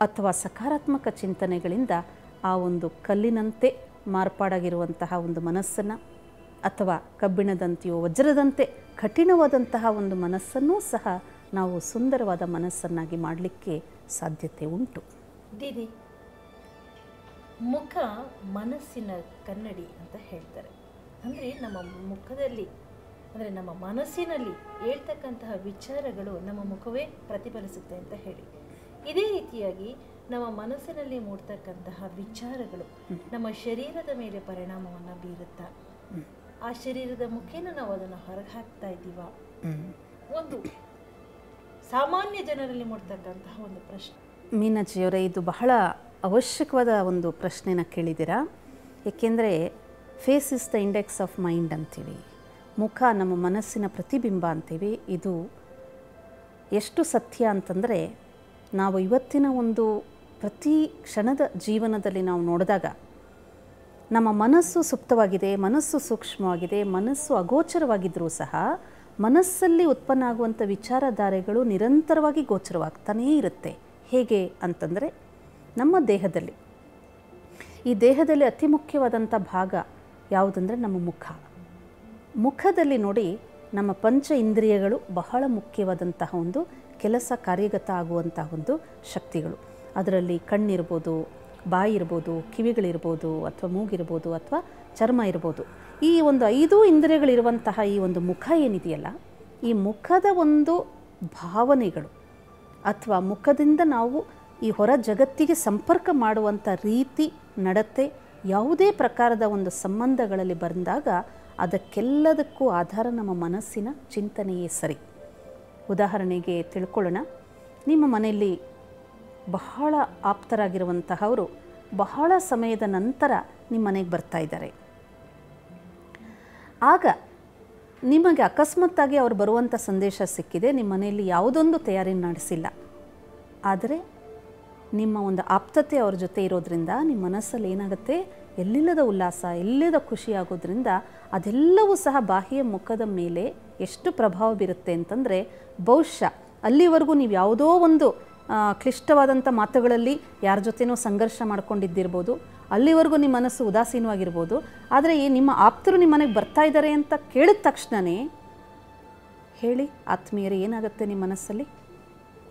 ಅಥವಾ ಸಕಾರಾತ್ಮಕ ಚಿಂತನೆಗಳಿಂದ ಆ ಒಂದು ಕಲ್ಲಿನಂತೆ ಮಾರ್ಪಾಡಾಗಿರುವಂತಹ ಒಂದು ಮನಸ್ಸನ್ನು, ಅಥವಾ ಕಬ್ಬಿಣದಂತೆಯೋ ವಜ್ರದಂತೆ ಕಠಿಣವಾದಂತಹ ಒಂದು ಮನಸ್ಸನ್ನೂ ಸಹ ನಾವು ಸುಂದರವಾದ ಮನಸ್ಸನ್ನಾಗಿ ಮಾಡಲಿಕ್ಕೆ ಸಾಧ್ಯತೆ ಉಂಟು. ದೀದಿ, ಮುಖ ಮನಸ್ಸಿನ ಕನ್ನಡಿ ಅಂತ ಹೇಳ್ತಾರೆ. ಅಂದರೆ ನಮ್ಮ ಮುಖದಲ್ಲಿ, ಅಂದರೆ ನಮ್ಮ ಮನಸ್ಸಿನಲ್ಲಿ ಹೇಳ್ತಕ್ಕಂತಹ ವಿಚಾರಗಳು ನಮ್ಮ ಮುಖವೇ ಪ್ರತಿಫಲಿಸುತ್ತೆ ಅಂತ ಹೇಳಿ, ಇದೇ ರೀತಿಯಾಗಿ ನಮ್ಮ ಮನಸ್ಸಿನಲ್ಲಿ ಮೂಡ್ತಕ್ಕಂತಹ ವಿಚಾರಗಳು ನಮ್ಮ ಶರೀರದ ಮೇಲೆ ಪರಿಣಾಮವನ್ನು ಬೀರುತ್ತಾ ಆ ಶರೀರದ ಮುಖೇನ ನಾವು ಅದನ್ನು ಹೊರಗೆ ಹಾಕ್ತಾ ಇದ್ದೀವ? ಒಂದು ಸಾಮಾನ್ಯ ಜನರಲ್ಲಿ ಮೂಡ್ತಕ್ಕಂತಹ ಒಂದು ಪ್ರಶ್ನೆ. ಮೀನಾಜಿಯವರೇ, ಇದು ಬಹಳ ಅವಶ್ಯಕವಾದ ಒಂದು ಪ್ರಶ್ನೆನ ಕೇಳಿದ್ದೀರಾ. ಏಕೆಂದರೆ face is the index of mind ಅಂತೀವಿ, ಮುಖ ನಮ್ಮ ಮನಸ್ಸಿನ ಪ್ರತಿಬಿಂಬ ಅಂತೀವಿ. ಇದು ಎಷ್ಟು ಸತ್ಯ ಅಂತಂದರೆ, ನಾವು ಇವತ್ತಿನ ಒಂದು ಪ್ರತಿ ಕ್ಷಣದ ಜೀವನದಲ್ಲಿ ನಾವು ನೋಡಿದಾಗ ನಮ್ಮ ಮನಸ್ಸು ಸುಪ್ತವಾಗಿದೆ, ಮನಸ್ಸು ಸೂಕ್ಷ್ಮವಾಗಿದೆ, ಮನಸ್ಸು ಅಗೋಚರವಾಗಿದ್ದರೂ ಸಹ ಮನಸ್ಸಲ್ಲಿ ಉತ್ಪನ್ನ ಆಗುವಂಥ ವಿಚಾರಧಾರೆಗಳು ನಿರಂತರವಾಗಿ ಗೋಚರವಾಗ್ತಾನೇ ಇರುತ್ತೆ. ಹೇಗೆ ಅಂತಂದರೆ, ನಮ್ಮ ದೇಹದಲ್ಲಿ, ಈ ದೇಹದಲ್ಲಿ ಅತಿ ಮುಖ್ಯವಾದಂಥ ಭಾಗ ಯಾವುದಂದರೆ ನಮ್ಮ ಮುಖ. ಮುಖದಲ್ಲಿ ನೋಡಿ, ನಮ್ಮ ಪಂಚ ಇಂದ್ರಿಯಗಳು ಬಹಳ ಮುಖ್ಯವಾದಂತಹ ಒಂದು ಕೆಲಸ ಕಾರ್ಯಗತ ಆಗುವಂತಹ ಒಂದು ಶಕ್ತಿಗಳು. ಅದರಲ್ಲಿ ಕಣ್ಣಿರ್ಬೋದು, ಬಾಯಿ ಇರ್ಬೋದು, ಕಿವಿಗಳಿರ್ಬೋದು, ಅಥವಾ ಮೂಗಿರ್ಬೋದು, ಅಥವಾ ಚರ್ಮ ಇರ್ಬೋದು. ಈ ಒಂದು 5 ಇಂದ್ರಿಯಗಳಿರುವಂತಹ ಈ ಒಂದು ಮುಖ ಏನಿದೆಯಲ್ಲ, ಈ ಮುಖದ ಒಂದು ಭಾವನೆಗಳು ಅಥವಾ ಮುಖದಿಂದ ನಾವು ಈ ಹೊರ ಜಗತ್ತಿಗೆ ಸಂಪರ್ಕ ಮಾಡುವಂಥ ರೀತಿ, ನಡತೆ, ಯಾವುದೇ ಪ್ರಕಾರದ ಒಂದು ಸಂಬಂಧಗಳಲ್ಲಿ ಬಂದಾಗ ಅದಕ್ಕೆಲ್ಲದಕ್ಕೂ ಆಧಾರ ನಮ್ಮ ಮನಸ್ಸಿನ ಚಿಂತನೆಯೇ ಸರಿ. ಉದಾಹರಣೆಗೆ ತಿಳ್ಕೊಳ್ಳೋಣ, ನಿಮ್ಮ ಮನೆಯಲ್ಲಿ ಬಹಳ ಆಪ್ತರಾಗಿರುವಂತಹವರು ಬಹಳ ಸಮಯದ ನಂತರ ನಿಮ್ಮ ಮನೆಗೆ ಬರ್ತಾ ಇದ್ದಾರೆ. ಆಗ ನಿಮಗೆ ಅಕಸ್ಮಾತ್ತಾಗಿ ಅವ್ರು ಬರುವಂಥ ಸಂದೇಶ ಸಿಕ್ಕಿದೆ, ನಿಮ್ಮ ಮನೆಯಲ್ಲಿ ಯಾವುದೊಂದು ತಯಾರಿ ನಡೆಸಿಲ್ಲ, ಆದರೆ ನಿಮ್ಮ ಒಂದು ಆಪ್ತತೆ ಅವ್ರ ಜೊತೆ ಇರೋದ್ರಿಂದ ನಿಮ್ಮ ಮನಸ್ಸಲ್ಲಿ ಏನಾಗುತ್ತೆ, ಎಲ್ಲಿಲ್ಲದ ಉಲ್ಲಾಸ, ಎಲ್ಲಿಲ್ಲದ ಖುಷಿ ಆಗೋದ್ರಿಂದ ಅದೆಲ್ಲವೂ ಸಹ ಬಾಹ್ಯ ಮುಖದ ಮೇಲೆ ಎಷ್ಟು ಪ್ರಭಾವ ಬೀರುತ್ತೆ ಅಂತಂದರೆ, ಬಹುಶಃ ಅಲ್ಲಿವರೆಗೂ ನೀವು ಯಾವುದೋ ಒಂದು ಕ್ಲಿಷ್ಟವಾದಂಥ ಮಾತುಗಳಲ್ಲಿ ಯಾರ ಜೊತೆನೋ ಸಂಘರ್ಷ ಮಾಡ್ಕೊಂಡಿದ್ದಿರ್ಬೋದು, ಅಲ್ಲಿವರೆಗೂ ನಿಮ್ಮ ಮನಸ್ಸು ಉದಾಸೀನವಾಗಿರ್ಬೋದು. ಆದರೆ ನಿಮ್ಮ ಆಪ್ತರು ನಿಮ್ಮ ಮನೆಗೆ ಬರ್ತಾ ಇದ್ದಾರೆ ಅಂತ ಕೇಳಿದ ತಕ್ಷಣವೇ ಹೇಳಿ ಆತ್ಮೀಯರೇ, ಏನಾಗುತ್ತೆ ನಿಮ್ಮ ಮನಸ್ಸಲ್ಲಿ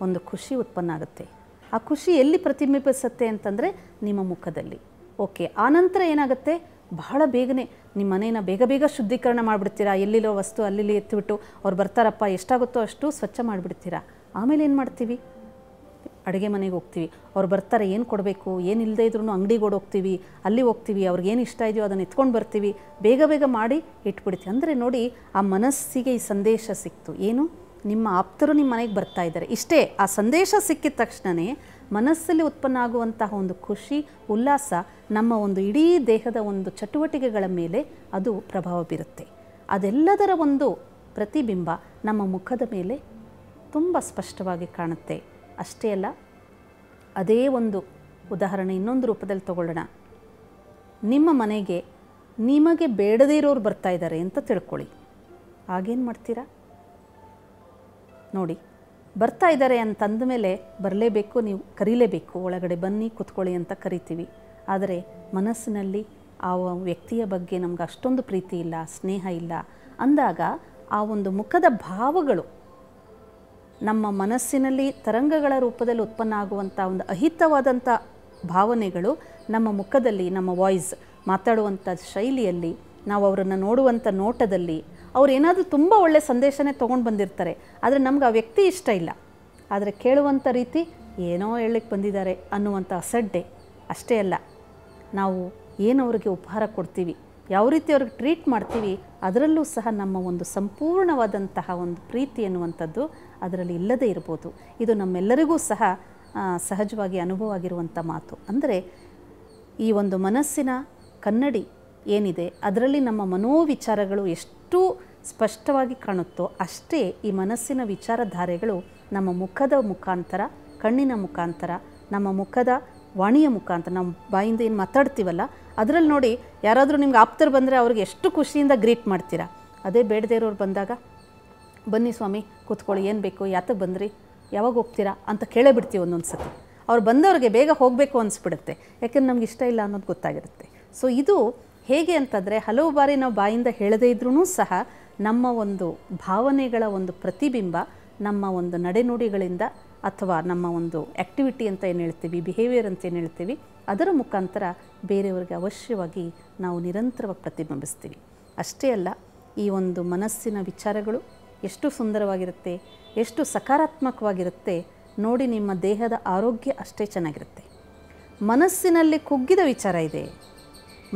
ಒಂದು ಖುಷಿ ಉತ್ಪನ್ನ ಆಗುತ್ತೆ. ಆ ಖುಷಿ ಎಲ್ಲಿ ಪ್ರತಿಬಿಂಬಿಸುತ್ತೆ ಅಂತಂದರೆ ನಿಮ್ಮ ಮುಖದಲ್ಲಿ. ಓಕೆ, ಆನಂತರ ಏನಾಗುತ್ತೆ, ಬಹಳ ಬೇಗನೆ ನಿಮ್ಮ ಮನೇನ ಬೇಗ ಬೇಗ ಶುದ್ಧೀಕರಣ ಮಾಡಿಬಿಡ್ತೀರಾ. ಎಲ್ಲಿರೋ ವಸ್ತು ಅಲ್ಲಿ ಎತ್ತಿಬಿಟ್ಟು ಅವ್ರು ಬರ್ತಾರಪ್ಪ, ಎಷ್ಟಾಗುತ್ತೋ ಅಷ್ಟು ಸ್ವಚ್ಛ ಮಾಡಿಬಿಡ್ತೀರಾ. ಆಮೇಲೆ ಏನು ಮಾಡ್ತೀವಿ, ಅಡುಗೆ ಮನೆಗೆ ಹೋಗ್ತೀವಿ. ಅವ್ರು ಬರ್ತಾರೆ, ಏನು ಕೊಡಬೇಕು, ಏನಿಲ್ಲದೆ ಇದ್ರೂ ಅಂಗಡಿಗೆ ಹೋಗ್ತೀವಿ, ಅಲ್ಲಿ ಹೋಗ್ತೀವಿ, ಅವ್ರಿಗೇನು ಇಷ್ಟ ಇದೆಯೋ ಅದನ್ನು ಎತ್ಕೊಂಡು ಬರ್ತೀವಿ, ಬೇಗ ಬೇಗ ಮಾಡಿ ಇಟ್ಬಿಡ್ತೀವಿ. ಅಂದರೆ ನೋಡಿ, ಆ ಮನಸ್ಸಿಗೆ ಈ ಸಂದೇಶ ಸಿಕ್ತು, ಏನು, ನಿಮ್ಮ ಆಪ್ತರು ನಿಮ್ಮ ಮನೆಗೆ ಬರ್ತಾ ಇದ್ದಾರೆ. ಇಷ್ಟೇ, ಆ ಸಂದೇಶ ಸಿಕ್ಕಿದ ತಕ್ಷಣವೇ ಮನಸ್ಸಲ್ಲಿ ಉತ್ಪನ್ನ ಆಗುವಂತಹ ಒಂದು ಖುಷಿ, ಉಲ್ಲಾಸ ನಮ್ಮ ಒಂದು ಇಡೀ ದೇಹದ ಒಂದು ಚಟುವಟಿಕೆಗಳ ಮೇಲೆ ಅದು ಪ್ರಭಾವ ಬೀರುತ್ತೆ. ಅದೆಲ್ಲದರ ಒಂದು ಪ್ರತಿಬಿಂಬ ನಮ್ಮ ಮುಖದ ಮೇಲೆ ತುಂಬ ಸ್ಪಷ್ಟವಾಗಿ ಕಾಣುತ್ತೆ. ಅಷ್ಟೇ ಅಲ್ಲ, ಅದೇ ಒಂದು ಉದಾಹರಣೆ ಇನ್ನೊಂದು ರೂಪದಲ್ಲಿ ತಗೊಳ್ಳೋಣ. ನಿಮ್ಮ ಮನೆಗೆ ನಿಮಗೆ ಬೇಡದೇ ಇರೋರು ಬರ್ತಾ ಇದ್ದಾರೆ ಅಂತ ತಿಳ್ಕೊಳ್ಳಿ. ಆಗೇನು ಮಾಡ್ತೀರಾ ನೋಡಿ, ಬರ್ತಾ ಇದ್ದಾರೆ ಅಂತಂದ ಮೇಲೆ ಬರಲೇಬೇಕು, ನೀವು ಕರೀಲೇಬೇಕು, ಒಳಗಡೆ ಬನ್ನಿ ಕೂತ್ಕೊಳ್ಳಿ ಅಂತ ಕರಿತೀವಿ. ಆದರೆ ಮನಸ್ಸಿನಲ್ಲಿ ಆ ವ್ಯಕ್ತಿಯ ಬಗ್ಗೆ ನಮ್ಗೆ ಅಷ್ಟೊಂದು ಪ್ರೀತಿ ಇಲ್ಲ, ಸ್ನೇಹ ಇಲ್ಲ ಅಂದಾಗ ಆ ಒಂದು ಮುಖದ ಭಾವಗಳು ನಮ್ಮ ಮನಸ್ಸಿನಲ್ಲಿ ತರಂಗಗಳ ರೂಪದಲ್ಲಿ ಉತ್ಪನ್ನ ಆಗುವಂಥ ಒಂದು ಅಹಿತವಾದಂಥ ಭಾವನೆಗಳು ನಮ್ಮ ಮುಖದಲ್ಲಿ, ನಮ್ಮ ವಾಯ್ಸ್, ಮಾತಾಡುವಂಥ ಶೈಲಿಯಲ್ಲಿ, ನಾವು ಅವರನ್ನು ನೋಡುವಂಥ ನೋಟದಲ್ಲಿ, ಅವ್ರು ಏನಾದರೂ ತುಂಬ ಒಳ್ಳೆಯ ಸಂದೇಶನೇ ತೊಗೊಂಡು ಬಂದಿರ್ತಾರೆ, ಆದರೆ ನಮ್ಗೆ ಆ ವ್ಯಕ್ತಿ ಇಷ್ಟ ಇಲ್ಲ, ಆದರೆ ಕೇಳುವಂಥ ರೀತಿ ಏನೋ ಹೇಳಲಿಕ್ಕೆ ಬಂದಿದ್ದಾರೆ ಅನ್ನುವಂಥ ಅಸಡ್ಡೆ. ಅಷ್ಟೇ ಅಲ್ಲ, ನಾವು ಏನು ಅವರಿಗೆ ಉಪಹಾರ ಕೊಡ್ತೀವಿ, ಯಾವ ರೀತಿ ಅವ್ರಿಗೆ ಟ್ರೀಟ್ ಮಾಡ್ತೀವಿ, ಅದರಲ್ಲೂ ಸಹ ನಮ್ಮ ಒಂದು ಸಂಪೂರ್ಣವಾದಂತಹ ಒಂದು ಪ್ರೀತಿ ಎನ್ನುವಂಥದ್ದು ಅದರಲ್ಲಿ ಇಲ್ಲದೇ ಇರ್ಬೋದು. ಇದು ನಮ್ಮೆಲ್ಲರಿಗೂ ಸಹ ಸಹಜವಾಗಿ ಅನುಭವ ಆಗಿರುವಂಥ ಮಾತು. ಅಂದರೆ ಈ ಒಂದು ಮನಸ್ಸಿನ ಕನ್ನಡಿ ಏನಿದೆ, ಅದರಲ್ಲಿ ನಮ್ಮ ಮನೋವಿಚಾರಗಳು ಎಷ್ಟು ಸ್ಪಷ್ಟವಾಗಿ ಕಾಣುತ್ತೋ ಅಷ್ಟೇ ಈ ಮನಸ್ಸಿನ ವಿಚಾರಧಾರೆಗಳು ನಮ್ಮ ಮುಖದ ಮುಖಾಂತರ, ಕಣ್ಣಿನ ಮುಖಾಂತರ, ನಮ್ಮ ಮುಖದ ವಾಣಿಯ ಮುಖಾಂತರ, ನಾವು ಬಾಯಿಂದ ಏನು ಮಾತಾಡ್ತೀವಲ್ಲ ಅದರಲ್ಲಿ ನೋಡಿ, ಯಾರಾದರೂ ನಿಮ್ಗೆ ಆಪ್ತರು ಬಂದರೆ ಅವ್ರಿಗೆ ಎಷ್ಟು ಖುಷಿಯಿಂದ ಗ್ರೀಟ್ ಮಾಡ್ತೀರಾ. ಅದೇ ಬೇಡದೇ ಇರೋರು ಬಂದಾಗ, ಬನ್ನಿ ಸ್ವಾಮಿ ಕೂತ್ಕೊಳ್ಳಿ, ಏನು ಬೇಕು, ಯಾತಕ್ಕೆ ಬಂದ್ರಿ, ಯಾವಾಗ ಹೋಗ್ತೀರಾ ಅಂತ ಕೇಳೇ ಬಿಡ್ತೀವಿ ಒಂದೊಂದು ಸತಿ. ಅವ್ರು ಬಂದವ್ರಿಗೆ ಬೇಗ ಹೋಗಬೇಕು ಅನಿಸ್ಬಿಡುತ್ತೆ, ಯಾಕೆಂದ್ರೆ ನಮ್ಗೆ ಇಷ್ಟ ಇಲ್ಲ ಅನ್ನೋದು ಗೊತ್ತಾಗಿರುತ್ತೆ. ಸೊ ಇದು ಹೇಗೆ ಅಂತಂದರೆ, ಹಲವು ಬಾರಿ ನಾವು ಬಾಯಿಂದ ಹೇಳದೇ ಇದ್ರೂ ಸಹ ನಮ್ಮ ಒಂದು ಭಾವನೆಗಳ ಒಂದು ಪ್ರತಿಬಿಂಬ ನಮ್ಮ ಒಂದು ನಡೆನುಡಿಗಳಿಂದ ಅಥವಾ ನಮ್ಮ ಒಂದು ಆ್ಯಕ್ಟಿವಿಟಿ ಅಂತ ಏನು ಹೇಳ್ತೀವಿ, ಬಿಹೇವಿಯರ್ ಅಂತ ಏನು ಹೇಳ್ತೀವಿ, ಅದರ ಮುಖಾಂತರ ಬೇರೆಯವರಿಗೆ ಅವಶ್ಯವಾಗಿ ನಾವು ನಿರಂತರವಾಗಿ ಪ್ರತಿಬಿಂಬಿಸ್ತೀವಿ. ಅಷ್ಟೇ ಅಲ್ಲ, ಈ ಒಂದು ಮನಸ್ಸಿನ ವಿಚಾರಗಳು ಎಷ್ಟು ಸುಂದರವಾಗಿರುತ್ತೆ, ಎಷ್ಟು ಸಕಾರಾತ್ಮಕವಾಗಿರುತ್ತೆ ನೋಡಿ, ನಿಮ್ಮ ದೇಹದ ಆರೋಗ್ಯ ಅಷ್ಟೇ ಚೆನ್ನಾಗಿರುತ್ತೆ. ಮನಸ್ಸಿನಲ್ಲಿ ಕುಗ್ಗಿದ ವಿಚಾರ ಇದೆ,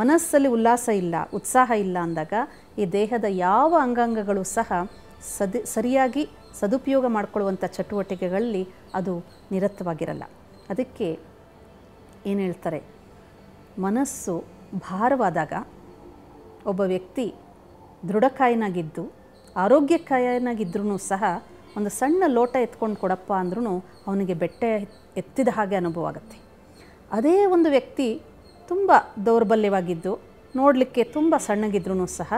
ಮನಸ್ಸಲ್ಲಿ ಉಲ್ಲಾಸ ಇಲ್ಲ, ಉತ್ಸಾಹ ಇಲ್ಲ ಅಂದಾಗ ಈ ದೇಹದ ಯಾವ ಅಂಗಾಂಗಗಳು ಸಹ ಸರಿಯಾಗಿ ಸದುಪಯೋಗ ಮಾಡಿಕೊಳ್ಳುವಂಥ ಚಟುವಟಿಕೆಗಳಲ್ಲಿ ಅದು ನಿರತವಾಗಿರಲ್ಲ. ಅದಕ್ಕೆ ಏನು ಹೇಳ್ತಾರೆ, ಮನಸ್ಸು ಭಾರವಾದಾಗ ಒಬ್ಬ ವ್ಯಕ್ತಿ ದೃಢಕಾಯನಾಗಿದ್ದು ಆರೋಗ್ಯಕಾಯನಾಗಿದ್ರೂ ಸಹ ಒಂದು ಸಣ್ಣ ಲೋಟ ಎತ್ಕೊಂಡು ಕೊಡಪ್ಪ ಅಂದ್ರೂ ಅವನಿಗೆ ಬೆಟ್ಟ ಎತ್ತಿದ ಹಾಗೆ ಅನುಭವ ಆಗುತ್ತೆ. ಅದೇ ಒಂದು ವ್ಯಕ್ತಿ ತುಂಬ ದೌರ್ಬಲ್ಯವಾಗಿದ್ದು ನೋಡಲಿಕ್ಕೆ ತುಂಬ ಸಣ್ಣಗಿದ್ರೂ ಸಹ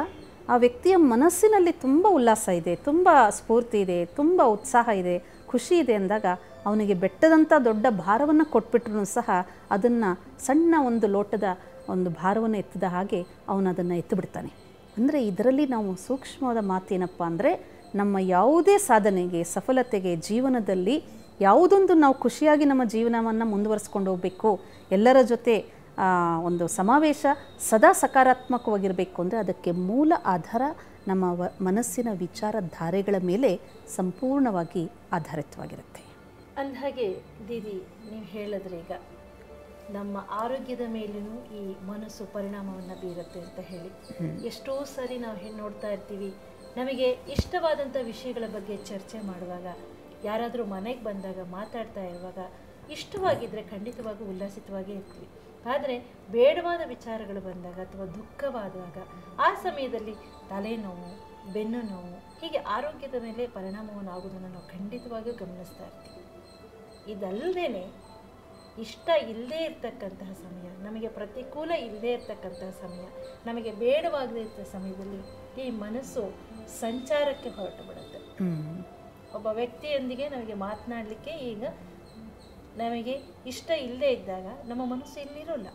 ಆ ವ್ಯಕ್ತಿಯ ಮನಸ್ಸಿನಲ್ಲಿ ತುಂಬ ಉಲ್ಲಾಸ ಇದೆ, ತುಂಬ ಸ್ಫೂರ್ತಿ ಇದೆ, ತುಂಬ ಉತ್ಸಾಹ ಇದೆ, ಖುಷಿ ಇದೆ ಅಂದಾಗ ಅವನಿಗೆ ಬೆಟ್ಟದಂಥ ದೊಡ್ಡ ಭಾರವನ್ನು ಕೊಟ್ಬಿಟ್ರೂ ಸಹ ಅದನ್ನು ಸಣ್ಣ ಒಂದು ಲೋಟದ ಒಂದು ಭಾರವನ್ನು ಎತ್ತಿದ ಹಾಗೆ ಅವನು ಅದನ್ನು ಎತ್ತಿಬಿಡ್ತಾನೆ. ಅಂದರೆ ಇದರಲ್ಲಿ ನಾವು ಸೂಕ್ಷ್ಮವಾದ ಮಾತೇನಪ್ಪ ಅಂದರೆ, ನಮ್ಮ ಯಾವುದೇ ಸಾಧನೆಗೆ, ಸಫಲತೆಗೆ, ಜೀವನದಲ್ಲಿ ಯಾವುದೊಂದು ನಾವು ಖುಷಿಯಾಗಿ ನಮ್ಮ ಜೀವನವನ್ನು ಮುಂದುವರಿಸ್ಕೊಂಡು ಹೋಗಬೇಕು, ಎಲ್ಲರ ಜೊತೆ ಒಂದು ಸಮಾವೇಶ ಸದಾ ಸಕಾರಾತ್ಮಕವಾಗಿರಬೇಕು ಅಂದರೆ ಅದಕ್ಕೆ ಮೂಲ ಆಧಾರ ನಮ್ಮ ಮನಸ್ಸಿನ ವಿಚಾರಧಾರೆಗಳ ಮೇಲೆ ಸಂಪೂರ್ಣವಾಗಿ ಆಧಾರಿತವಾಗಿರುತ್ತೆ. ಅಂದಹಾಗೆ ದೀದಿ, ನೀವು ಹೇಳಿದ್ರೆ ಈಗ ನಮ್ಮ ಆರೋಗ್ಯದ ಮೇಲೂ ಈ ಮನಸ್ಸು ಪರಿಣಾಮವನ್ನು ಬೀರುತ್ತೆ ಅಂತ ಹೇಳಿ, ಎಷ್ಟೋ ಸರಿ ನಾವು ನೋಡ್ತಾ ಇರ್ತೀವಿ, ನಮಗೆ ಇಷ್ಟವಾದಂಥ ವಿಷಯಗಳ ಬಗ್ಗೆ ಚರ್ಚೆ ಮಾಡುವಾಗ, ಯಾರಾದರೂ ಮನೆಗೆ ಬಂದಾಗ ಮಾತಾಡ್ತಾ ಇರುವಾಗ ಇಷ್ಟವಾಗಿದ್ದರೆ ಖಂಡಿತವಾಗೂ ಉಲ್ಲಾಸಿತವಾಗೇ ಇರ್ತೀವಿ. ಆದರೆ ಬೇಡವಾದ ವಿಚಾರಗಳು ಬಂದಾಗ ಅಥವಾ ದುಃಖವಾದಾಗ ಆ ಸಮಯದಲ್ಲಿ ತಲೆನೋವು, ಬೆನ್ನು ನೋವು, ಹೀಗೆ ಆರೋಗ್ಯದ ಮೇಲೆ ಪರಿಣಾಮವನ್ನು ಆಗುವುದನ್ನು ನಾವು ಖಂಡಿತವಾಗಿಯೂ ಗಮನಿಸ್ತಾ ಇರ್ತೀವಿ. ಇದಲ್ಲದೇ ಇಷ್ಟ ಇಲ್ಲದೇ ಇರ್ತಕ್ಕಂತಹ ಸಮಯ, ನಮಗೆ ಪ್ರತಿಕೂಲ ಇಲ್ಲದೇ ಇರ್ತಕ್ಕಂತಹ ಸಮಯ, ನಮಗೆ ಬೇಡವಾಗದೇ ಇದ್ದ ಸಮಯದಲ್ಲಿ ಈ ಮನಸ್ಸು ಸಂಚಾರಕ್ಕೆ ಹೊರಟು ಬಿಡುತ್ತೆ. ಒಬ್ಬ ವ್ಯಕ್ತಿಯೊಂದಿಗೆ ನಮಗೆ ಮಾತನಾಡಲಿಕ್ಕೆ ಈಗ ನಮಗೆ ಇಷ್ಟ ಇಲ್ಲದೇ ಇದ್ದಾಗ ನಮ್ಮ ಮನಸ್ಸು ಇಲ್ಲಿರೋಲ್ಲ,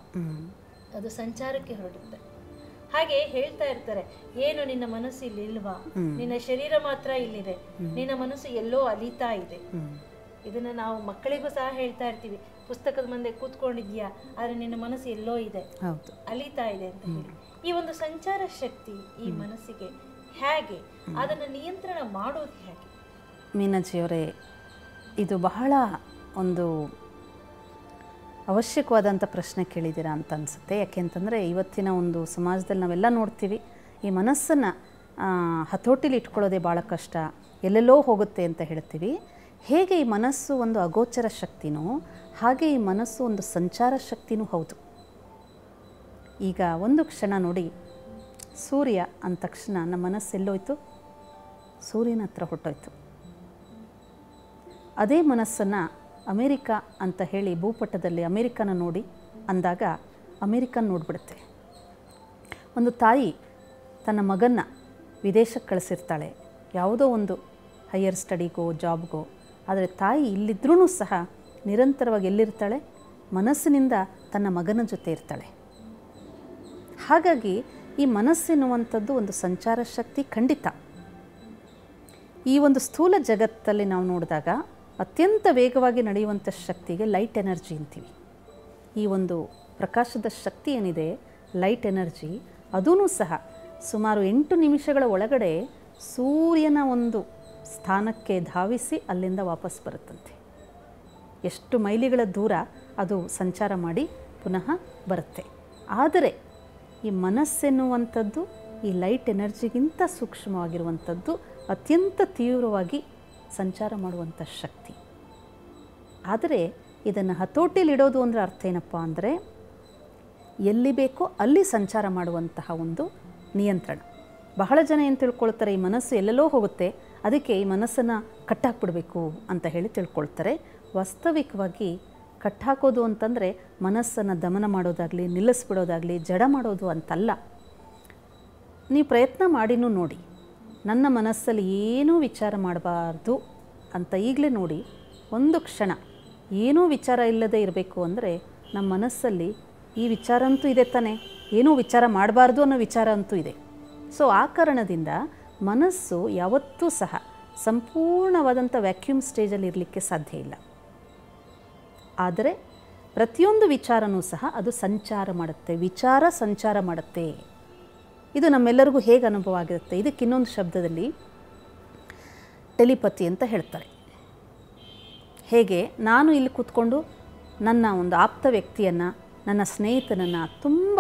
ಅದು ಸಂಚಾರಕ್ಕೆ ಹೊರಡುತ್ತೆ. ಹಾಗೆ ಹೇಳ್ತಾ ಇರ್ತಾರೆ, ಏನು ನಿನ್ನ ಮನಸ್ಸು ಇಲ್ಲಿ ಇಲ್ವಾ, ನಿನ್ನ ಶರೀರ ಮಾತ್ರ ಇಲ್ಲಿದೆ, ನಿನ್ನ ಮನಸ್ಸು ಎಲ್ಲೋ ಅಲಿತಾ ಇದೆ. ಇದನ್ನ ನಾವು ಮಕ್ಕಳಿಗೂ ಸಹ ಹೇಳ್ತಾ ಇರ್ತೀವಿ, ಪುಸ್ತಕದ ಮುಂದೆ ಕೂತ್ಕೊಂಡಿದ್ಯಾ ಆದ್ರೆ ನಿನ್ನ ಮನಸ್ಸು ಎಲ್ಲೋ ಇದೆ, ಅಲಿತಾ ಇದೆ ಅಂತ ಹೇಳಿ. ಈ ಒಂದು ಸಂಚಾರ ಶಕ್ತಿ ಈ ಮನಸ್ಸಿಗೆ ಹೇಗೆ, ಅದನ್ನು ನಿಯಂತ್ರಣ ಮಾಡೋದು ಹೇಗೆ? ಮೀನಾಕ್ಷಿಯವರೇ, ಇದು ಬಹಳ ಒಂದು ಅವಶ್ಯಕವಾದಂಥ ಪ್ರಶ್ನೆ ಕೇಳಿದ್ದೀರಾ ಅಂತ ಅನಿಸುತ್ತೆ. ಯಾಕೆಂತಂದರೆ ಇವತ್ತಿನ ಒಂದು ಸಮಾಜದಲ್ಲಿ ನಾವೆಲ್ಲ ನೋಡ್ತೀವಿ, ಈ ಮನಸ್ಸನ್ನು ಹತೋಟಿಲಿ ಇಟ್ಕೊಳ್ಳೋದೇ ಭಾಳ ಕಷ್ಟ, ಎಲ್ಲೆಲ್ಲೋ ಹೋಗುತ್ತೆ ಅಂತ ಹೇಳ್ತೀವಿ. ಹೇಗೆ ಈ ಮನಸ್ಸು ಒಂದು ಅಗೋಚರ ಶಕ್ತಿನೋ ಹಾಗೆ ಈ ಮನಸ್ಸು ಒಂದು ಸಂಚಾರ ಶಕ್ತಿನೂ ಹೌದು. ಈಗ ಒಂದು ಕ್ಷಣ ನೋಡಿ, ಸೂರ್ಯ ಅಂದ ತಕ್ಷಣ ನಮ್ಮ ಮನಸ್ಸು ಎಲ್ಲೋಯ್ತು, ಸೂರ್ಯನ ಹತ್ರ ಹೊಟ್ಟೋಯ್ತು. ಅದೇ ಮನಸ್ಸನ್ನು ಅಮೇರಿಕಾ ಅಂತ ಹೇಳಿ ಭೂಪಟದಲ್ಲಿ ಅಮೇರಿಕನ ನೋಡಿ ಅಂದಾಗ ಅಮೇರಿಕನ್ ನೋಡಿಬಿಡುತ್ತೆ. ಒಂದು ತಾಯಿ ತನ್ನ ಮಗನ್ನ ವಿದೇಶಕ್ಕೆ ಕಳಿಸಿರ್ತಾಳೆ, ಯಾವುದೋ ಒಂದು ಹೈಯರ್ ಸ್ಟಡಿಗೋ ಜಾಬ್ಗೋ. ಆದರೆ ತಾಯಿ ಇಲ್ಲಿದ್ರೂ ಸಹ ನಿರಂತರವಾಗಿ ಎಲ್ಲಿರ್ತಾಳೆ, ಮನಸ್ಸಿನಿಂದ ತನ್ನ ಮಗನ ಜೊತೆ ಇರ್ತಾಳೆ. ಹಾಗಾಗಿ ಈ ಮನಸ್ಸೆನ್ನುವಂಥದ್ದು ಒಂದು ಸಂಚಾರ ಶಕ್ತಿ ಖಂಡಿತ. ಈ ಒಂದು ಸ್ಥೂಲ ಜಗತ್ತಲ್ಲಿ ನಾವು ನೋಡಿದಾಗ ಅತ್ಯಂತ ವೇಗವಾಗಿ ನಡೆಯುವಂಥ ಶಕ್ತಿಗೆ ಲೈಟ್ ಎನರ್ಜಿ ಅಂತೀವಿ. ಈ ಒಂದು ಪ್ರಕಾಶದ ಶಕ್ತಿ ಏನಿದೆ, ಲೈಟ್ ಎನರ್ಜಿ, ಅದೂ ಸಹ ಸುಮಾರು 8 ನಿಮಿಷಗಳ ಒಳಗಡೆ ಸೂರ್ಯನ ಒಂದು ಸ್ಥಾನಕ್ಕೆ ಧಾವಿಸಿ ಅಲ್ಲಿಂದ ವಾಪಸ್ ಬರುತ್ತಂತೆ. ಎಷ್ಟು ಮೈಲಿಗಳ ದೂರ ಅದು ಸಂಚಾರ ಮಾಡಿ ಪುನಃ ಬರುತ್ತೆ. ಆದರೆ ಈ ಮನಸ್ಸೆನ್ನುವಂಥದ್ದು ಈ ಲೈಟ್ ಎನರ್ಜಿಗಿಂತ ಸೂಕ್ಷ್ಮವಾಗಿರುವಂಥದ್ದು, ಅತ್ಯಂತ ತೀವ್ರವಾಗಿ ಸಂಚಾರ ಮಾಡುವಂಥ ಶಕ್ತಿ. ಆದರೆ ಇದನ್ನು ಹತೋಟಿಯಲ್ಲಿಡೋದು ಅಂದರೆ ಅರ್ಥ ಏನಪ್ಪ ಅಂದರೆ, ಎಲ್ಲಿ ಬೇಕೋ ಅಲ್ಲಿ ಸಂಚಾರ ಮಾಡುವಂತಹ ಒಂದು ನಿಯಂತ್ರಣ. ಬಹಳ ಜನ ಏನು ತಿಳ್ಕೊಳ್ತಾರೆ, ಈ ಮನಸ್ಸು ಎಲ್ಲೆಲ್ಲೋ ಹೋಗುತ್ತೆ, ಅದಕ್ಕೆ ಈ ಮನಸ್ಸನ್ನು ಕಟ್ಟಾಕ್ಬಿಡಬೇಕು ಅಂತ ಹೇಳಿ ತಿಳ್ಕೊಳ್ತಾರೆ. ವಾಸ್ತವಿಕವಾಗಿ ಕಟ್ಟಾಕೋದು ಅಂತಂದರೆ ಮನಸ್ಸನ್ನು ದಮನ ಮಾಡೋದಾಗಲಿ, ನಿಲ್ಲಿಸ್ಬಿಡೋದಾಗಲಿ, ಜಡ ಮಾಡೋದು ಅಂತಲ್ಲ. ನೀವು ಪ್ರಯತ್ನ ಮಾಡಿನೂ ನೋಡಿ, ನನ್ನ ಮನಸ್ಸಲ್ಲಿ ಏನೂ ವಿಚಾರ ಮಾಡಬಾರ್ದು ಅಂತ ಈಗಲೇ ನೋಡಿ. ಒಂದು ಕ್ಷಣ ಏನೂ ವಿಚಾರ ಇಲ್ಲದೆ ಇರಬೇಕು ಅಂದರೆ ನಮ್ಮ ಮನಸ್ಸಲ್ಲಿ ಈ ವಿಚಾರ ಅಂತೂ ಇದೆ ತಾನೆ, ಏನೂ ವಿಚಾರ ಮಾಡಬಾರ್ದು ಅನ್ನೋ ವಿಚಾರ ಅಂತೂ ಇದೆ. ಸೊ ಆ ಕಾರಣದಿಂದ ಮನಸ್ಸು ಯಾವತ್ತೂ ಸಹ ಸಂಪೂರ್ಣವಾದಂಥ ವ್ಯಾಕ್ಯೂಮ್ ಸ್ಟೇಜಲ್ಲಿ ಇರಲಿಕ್ಕೆ ಸಾಧ್ಯ ಇಲ್ಲ. ಆದರೆ ಪ್ರತಿಯೊಂದು ವಿಚಾರನೂ ಸಹ ಅದು ಸಂಚಾರ ಮಾಡುತ್ತೆ, ವಿಚಾರ ಸಂಚಾರ ಮಾಡುತ್ತೆ. ಇದು ನಮ್ಮೆಲ್ಲರಿಗೂ ಹೇಗೆ ಅನುಭವ ಆಗಿರುತ್ತೆ, ಇದಕ್ಕೆ ಇನ್ನೊಂದು ಶಬ್ದದಲ್ಲಿ ಟೆಲಿಪತಿ ಅಂತ ಹೇಳ್ತಾರೆ. ಹೇಗೆ ನಾನು ಇಲ್ಲಿ ಕೂತ್ಕೊಂಡು ನನ್ನ ಒಂದು ಆಪ್ತ ವ್ಯಕ್ತಿಯನ್ನು, ನನ್ನ ಸ್ನೇಹಿತನನ್ನು ತುಂಬ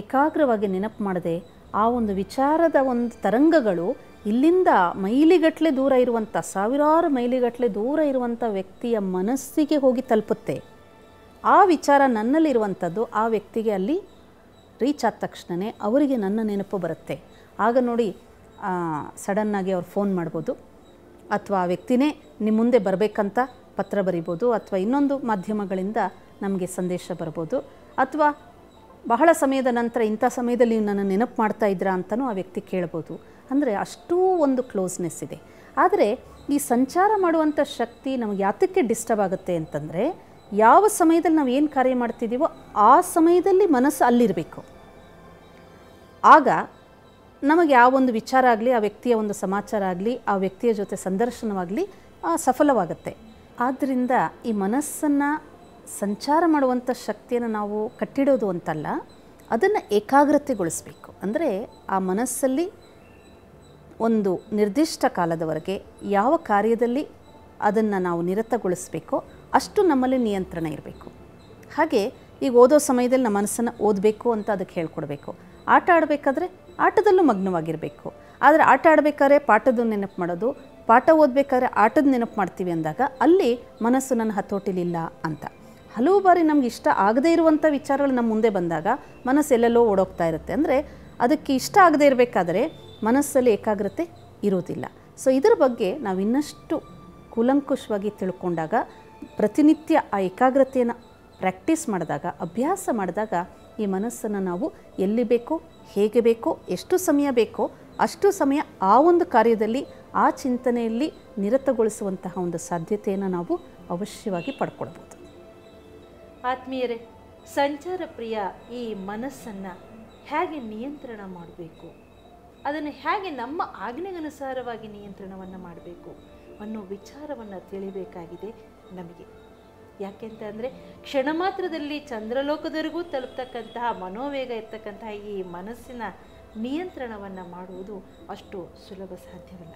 ಏಕಾಗ್ರವಾಗಿ ನೆನಪು ಮಾಡದೆ ಆ ಒಂದು ವಿಚಾರದ ಒಂದು ತರಂಗಗಳು ಇಲ್ಲಿಂದ ಮೈಲಿಗಟ್ಟಲೆ ದೂರ ಇರುವಂಥ, ಸಾವಿರಾರು ಮೈಲಿಗಟ್ಟಲೆ ದೂರ ಇರುವಂಥ ವ್ಯಕ್ತಿಯ ಮನಸ್ಸಿಗೆ ಹೋಗಿ ತಲುಪುತ್ತೆ. ಆ ವಿಚಾರ ನನ್ನಲ್ಲಿರುವಂಥದ್ದು ಆ ವ್ಯಕ್ತಿಗೆ ಅಲ್ಲಿ ರೀಚ್ ಆದ ತಕ್ಷಣವೇ ಅವರಿಗೆ ನನ್ನ ನೆನಪು ಬರುತ್ತೆ. ಆಗ ನೋಡಿ ಸಡನ್ನಾಗಿ ಅವ್ರು ಫೋನ್ ಮಾಡ್ಬೋದು, ಅಥವಾ ಆ ವ್ಯಕ್ತಿನೇ ನಿಮ್ಮ ಮುಂದೆ ಬರಬೇಕಂತ ಪತ್ರ ಬರಿಬೋದು, ಅಥವಾ ಇನ್ನೊಂದು ಮಾಧ್ಯಮಗಳಿಂದ ನಮಗೆ ಸಂದೇಶ ಬರ್ಬೋದು, ಅಥವಾ ಬಹಳ ಸಮಯದ ನಂತರ ಇಂಥ ಸಮಯದಲ್ಲಿ ನೀವು ನನ್ನ ನೆನಪು ಮಾಡ್ತಾ ಇದ್ದೀರಾ ಅಂತಲೂ ಆ ವ್ಯಕ್ತಿ ಕೇಳ್ಬೋದು. ಅಂದರೆ ಅಷ್ಟೂ ಒಂದು ಕ್ಲೋಸ್ನೆಸ್ ಇದೆ. ಆದರೆ ಈ ಸಂಚಾರ ಮಾಡುವಂಥ ಶಕ್ತಿ ನಮಗೆ ಯಾತಕ್ಕೆ ಡಿಸ್ಟರ್ಬ್ ಆಗುತ್ತೆ ಅಂತಂದರೆ, ಯಾವ ಸಮಯದಲ್ಲಿ ನಾವು ಏನು ಕಾರ್ಯ ಮಾಡ್ತಿದ್ದೀವೋ ಆ ಸಮಯದಲ್ಲಿ ಮನಸ್ಸು ಅಲ್ಲಿರಬೇಕು. ಆಗ ನಮಗೆ ಯಾವ ಒಂದು ವಿಚಾರ ಆಗಲಿ, ಆ ವ್ಯಕ್ತಿಯ ಒಂದು ಸಮಾಚಾರ ಆಗಲಿ, ಆ ವ್ಯಕ್ತಿಯ ಜೊತೆ ಸಂದರ್ಶನವಾಗಲಿ ಸಫಲವಾಗುತ್ತೆ. ಆದ್ದರಿಂದ ಈ ಮನಸ್ಸನ್ನು ಸಂಚಾರ ಮಾಡುವಂಥ ಶಕ್ತಿಯನ್ನು ನಾವು ಕಟ್ಟಿಡೋದು ಅಂತಲ್ಲ, ಅದನ್ನು ಏಕಾಗ್ರತೆಗೊಳಿಸಬೇಕು. ಅಂದರೆ ಆ ಮನಸ್ಸಲ್ಲಿ ಒಂದು ನಿರ್ದಿಷ್ಟ ಕಾಲದವರೆಗೆ ಯಾವ ಕಾರ್ಯದಲ್ಲಿ ಅದನ್ನು ನಾವು ನಿರತಗೊಳಿಸಬೇಕೋ ಅಷ್ಟು ನಮ್ಮಲ್ಲಿ ನಿಯಂತ್ರಣ ಇರಬೇಕು. ಹಾಗೆ ಈಗ ಓದೋ ಸಮಯದಲ್ಲಿ ನಮ್ಮ ಮನಸ್ಸನ್ನು ಓದಬೇಕು ಅಂತ ಅದಕ್ಕೆ ಹೇಳ್ಕೊಡ್ಬೇಕು. ಆಟ ಆಡಬೇಕಾದ್ರೆ ಆಟದಲ್ಲೂ ಮಗ್ನವಾಗಿರಬೇಕು. ಆದರೆ ಆಟ ಆಡಬೇಕಾದ್ರೆ ಪಾಠದ ನೆನಪು ಮಾಡೋದು, ಪಾಠ ಓದಬೇಕಾದ್ರೆ ಆಟದ ನೆನಪು ಮಾಡ್ತೀವಿ ಅಂದಾಗ ಅಲ್ಲಿ ಮನಸ್ಸು ನನ್ನ ಹತೋಟಿಲಿಲ್ಲ ಅಂತ. ಹಲವು ಬಾರಿ ನಮ್ಗೆ ಇಷ್ಟ ಆಗದೇ ಇರುವಂಥ ವಿಚಾರಗಳು ನಮ್ಮ ಮುಂದೆ ಬಂದಾಗ ಮನಸ್ಸೆಲ್ಲೆಲ್ಲೋ ಓಡೋಗ್ತಾ ಇರುತ್ತೆ. ಅಂದರೆ ಅದಕ್ಕೆ ಇಷ್ಟ ಆಗದೇ ಇರಬೇಕಾದ್ರೆ ಮನಸ್ಸಲ್ಲಿ ಏಕಾಗ್ರತೆ ಇರೋದಿಲ್ಲ. ಸೊ ಇದರ ಬಗ್ಗೆ ನಾವು ಇನ್ನಷ್ಟು ಕೂಲಂಕುಷವಾಗಿ ತಿಳ್ಕೊಂಡಾಗ, ಪ್ರತಿನಿತ್ಯ ಆ ಏಕಾಗ್ರತೆಯನ್ನು ಪ್ರಾಕ್ಟೀಸ್ ಮಾಡಿದಾಗ, ಅಭ್ಯಾಸ ಮಾಡಿದಾಗ ಈ ಮನಸ್ಸನ್ನು ನಾವು ಎಲ್ಲಿ ಬೇಕೋ, ಹೇಗೆ ಬೇಕೋ, ಎಷ್ಟು ಸಮಯ ಬೇಕೋ ಅಷ್ಟು ಸಮಯ ಆ ಒಂದು ಕಾರ್ಯದಲ್ಲಿ, ಆ ಚಿಂತನೆಯಲ್ಲಿ ನಿರತಗೊಳಿಸುವಂತಹ ಒಂದು ಸಾಧ್ಯತೆಯನ್ನು ನಾವು ಅವಶ್ಯವಾಗಿ ಪಡ್ಕೊಳ್ಬೋದು. ಆತ್ಮೀಯರೇ, ಸಂಚಾರ ಪ್ರಿಯ ಈ ಮನಸ್ಸನ್ನು ಹೇಗೆ ನಿಯಂತ್ರಣ ಮಾಡಬೇಕು, ಅದನ್ನು ಹೇಗೆ ನಮ್ಮ ಆಜ್ಞೆಗನುಸಾರವಾಗಿ ನಿಯಂತ್ರಣವನ್ನು ಮಾಡಬೇಕು ಅನ್ನೋ ವಿಚಾರವನ್ನು ತಿಳಿಬೇಕಾಗಿದೆ ನಮಗೆ. ಯಾಕೆಂತಂದರೆ ಕ್ಷಣ ಮಾತ್ರದಲ್ಲಿ ಚಂದ್ರಲೋಕದವರೆಗೂ ತಲುಪ್ತಕ್ಕಂತಹ ಮನೋವೇಗ ಇರ್ತಕ್ಕಂತಹ ಈ ಮನಸ್ಸಿನ ನಿಯಂತ್ರಣವನ್ನು ಮಾಡುವುದು ಅಷ್ಟು ಸುಲಭ ಸಾಧ್ಯವಲ್ಲ.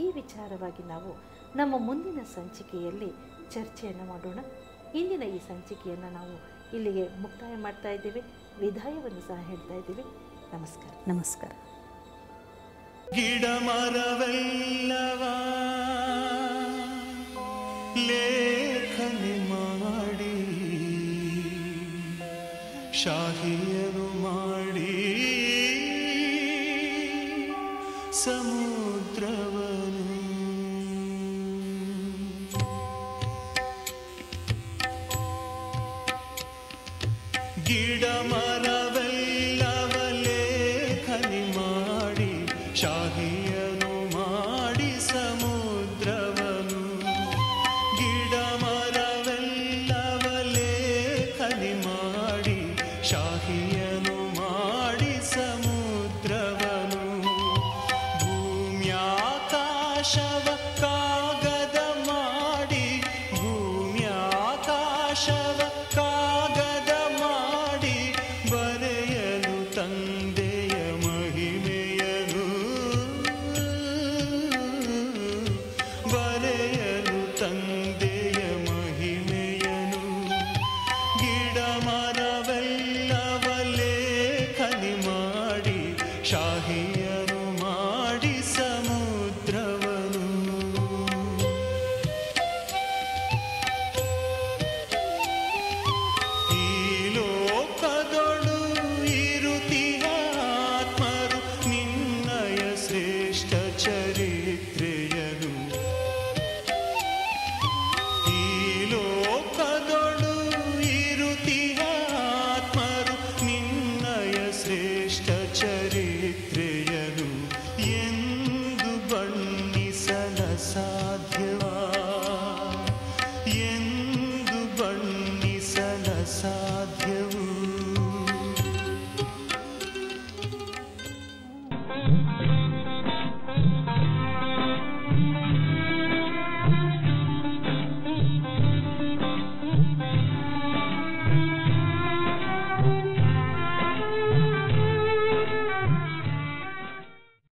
ಈ ವಿಚಾರವಾಗಿ ನಾವು ನಮ್ಮ ಮುಂದಿನ ಸಂಚಿಕೆಯಲ್ಲಿ ಚರ್ಚೆಯನ್ನು ಮಾಡೋಣ. ಇಂದಿನ ಈ ಸಂಚಿಕೆಯನ್ನು ನಾವು ಇಲ್ಲಿಗೆ ಮುಕ್ತಾಯ ಮಾಡ್ತಾ ಇದ್ದೇವೆ. ವಿದಾಯವನ್ನು ಸಹ ಹೇಳ್ತಾ ಇದ್ದೀವಿ. ನಮಸ್ಕಾರ. ನಮಸ್ಕಾರ. ಗಿಡ ಮರವೆಲ್ಲವ ಲೇಖನೆ ಮಾಡಿ, ಶಾಹಿಯರು ಮಾಡಿ ಸಮುದ್ರವನು, ಗಿಡ ಮರವೆಲ್ಲವ ಲೇಖನೆ ಮಾಡಿ, ಶಾಹಿ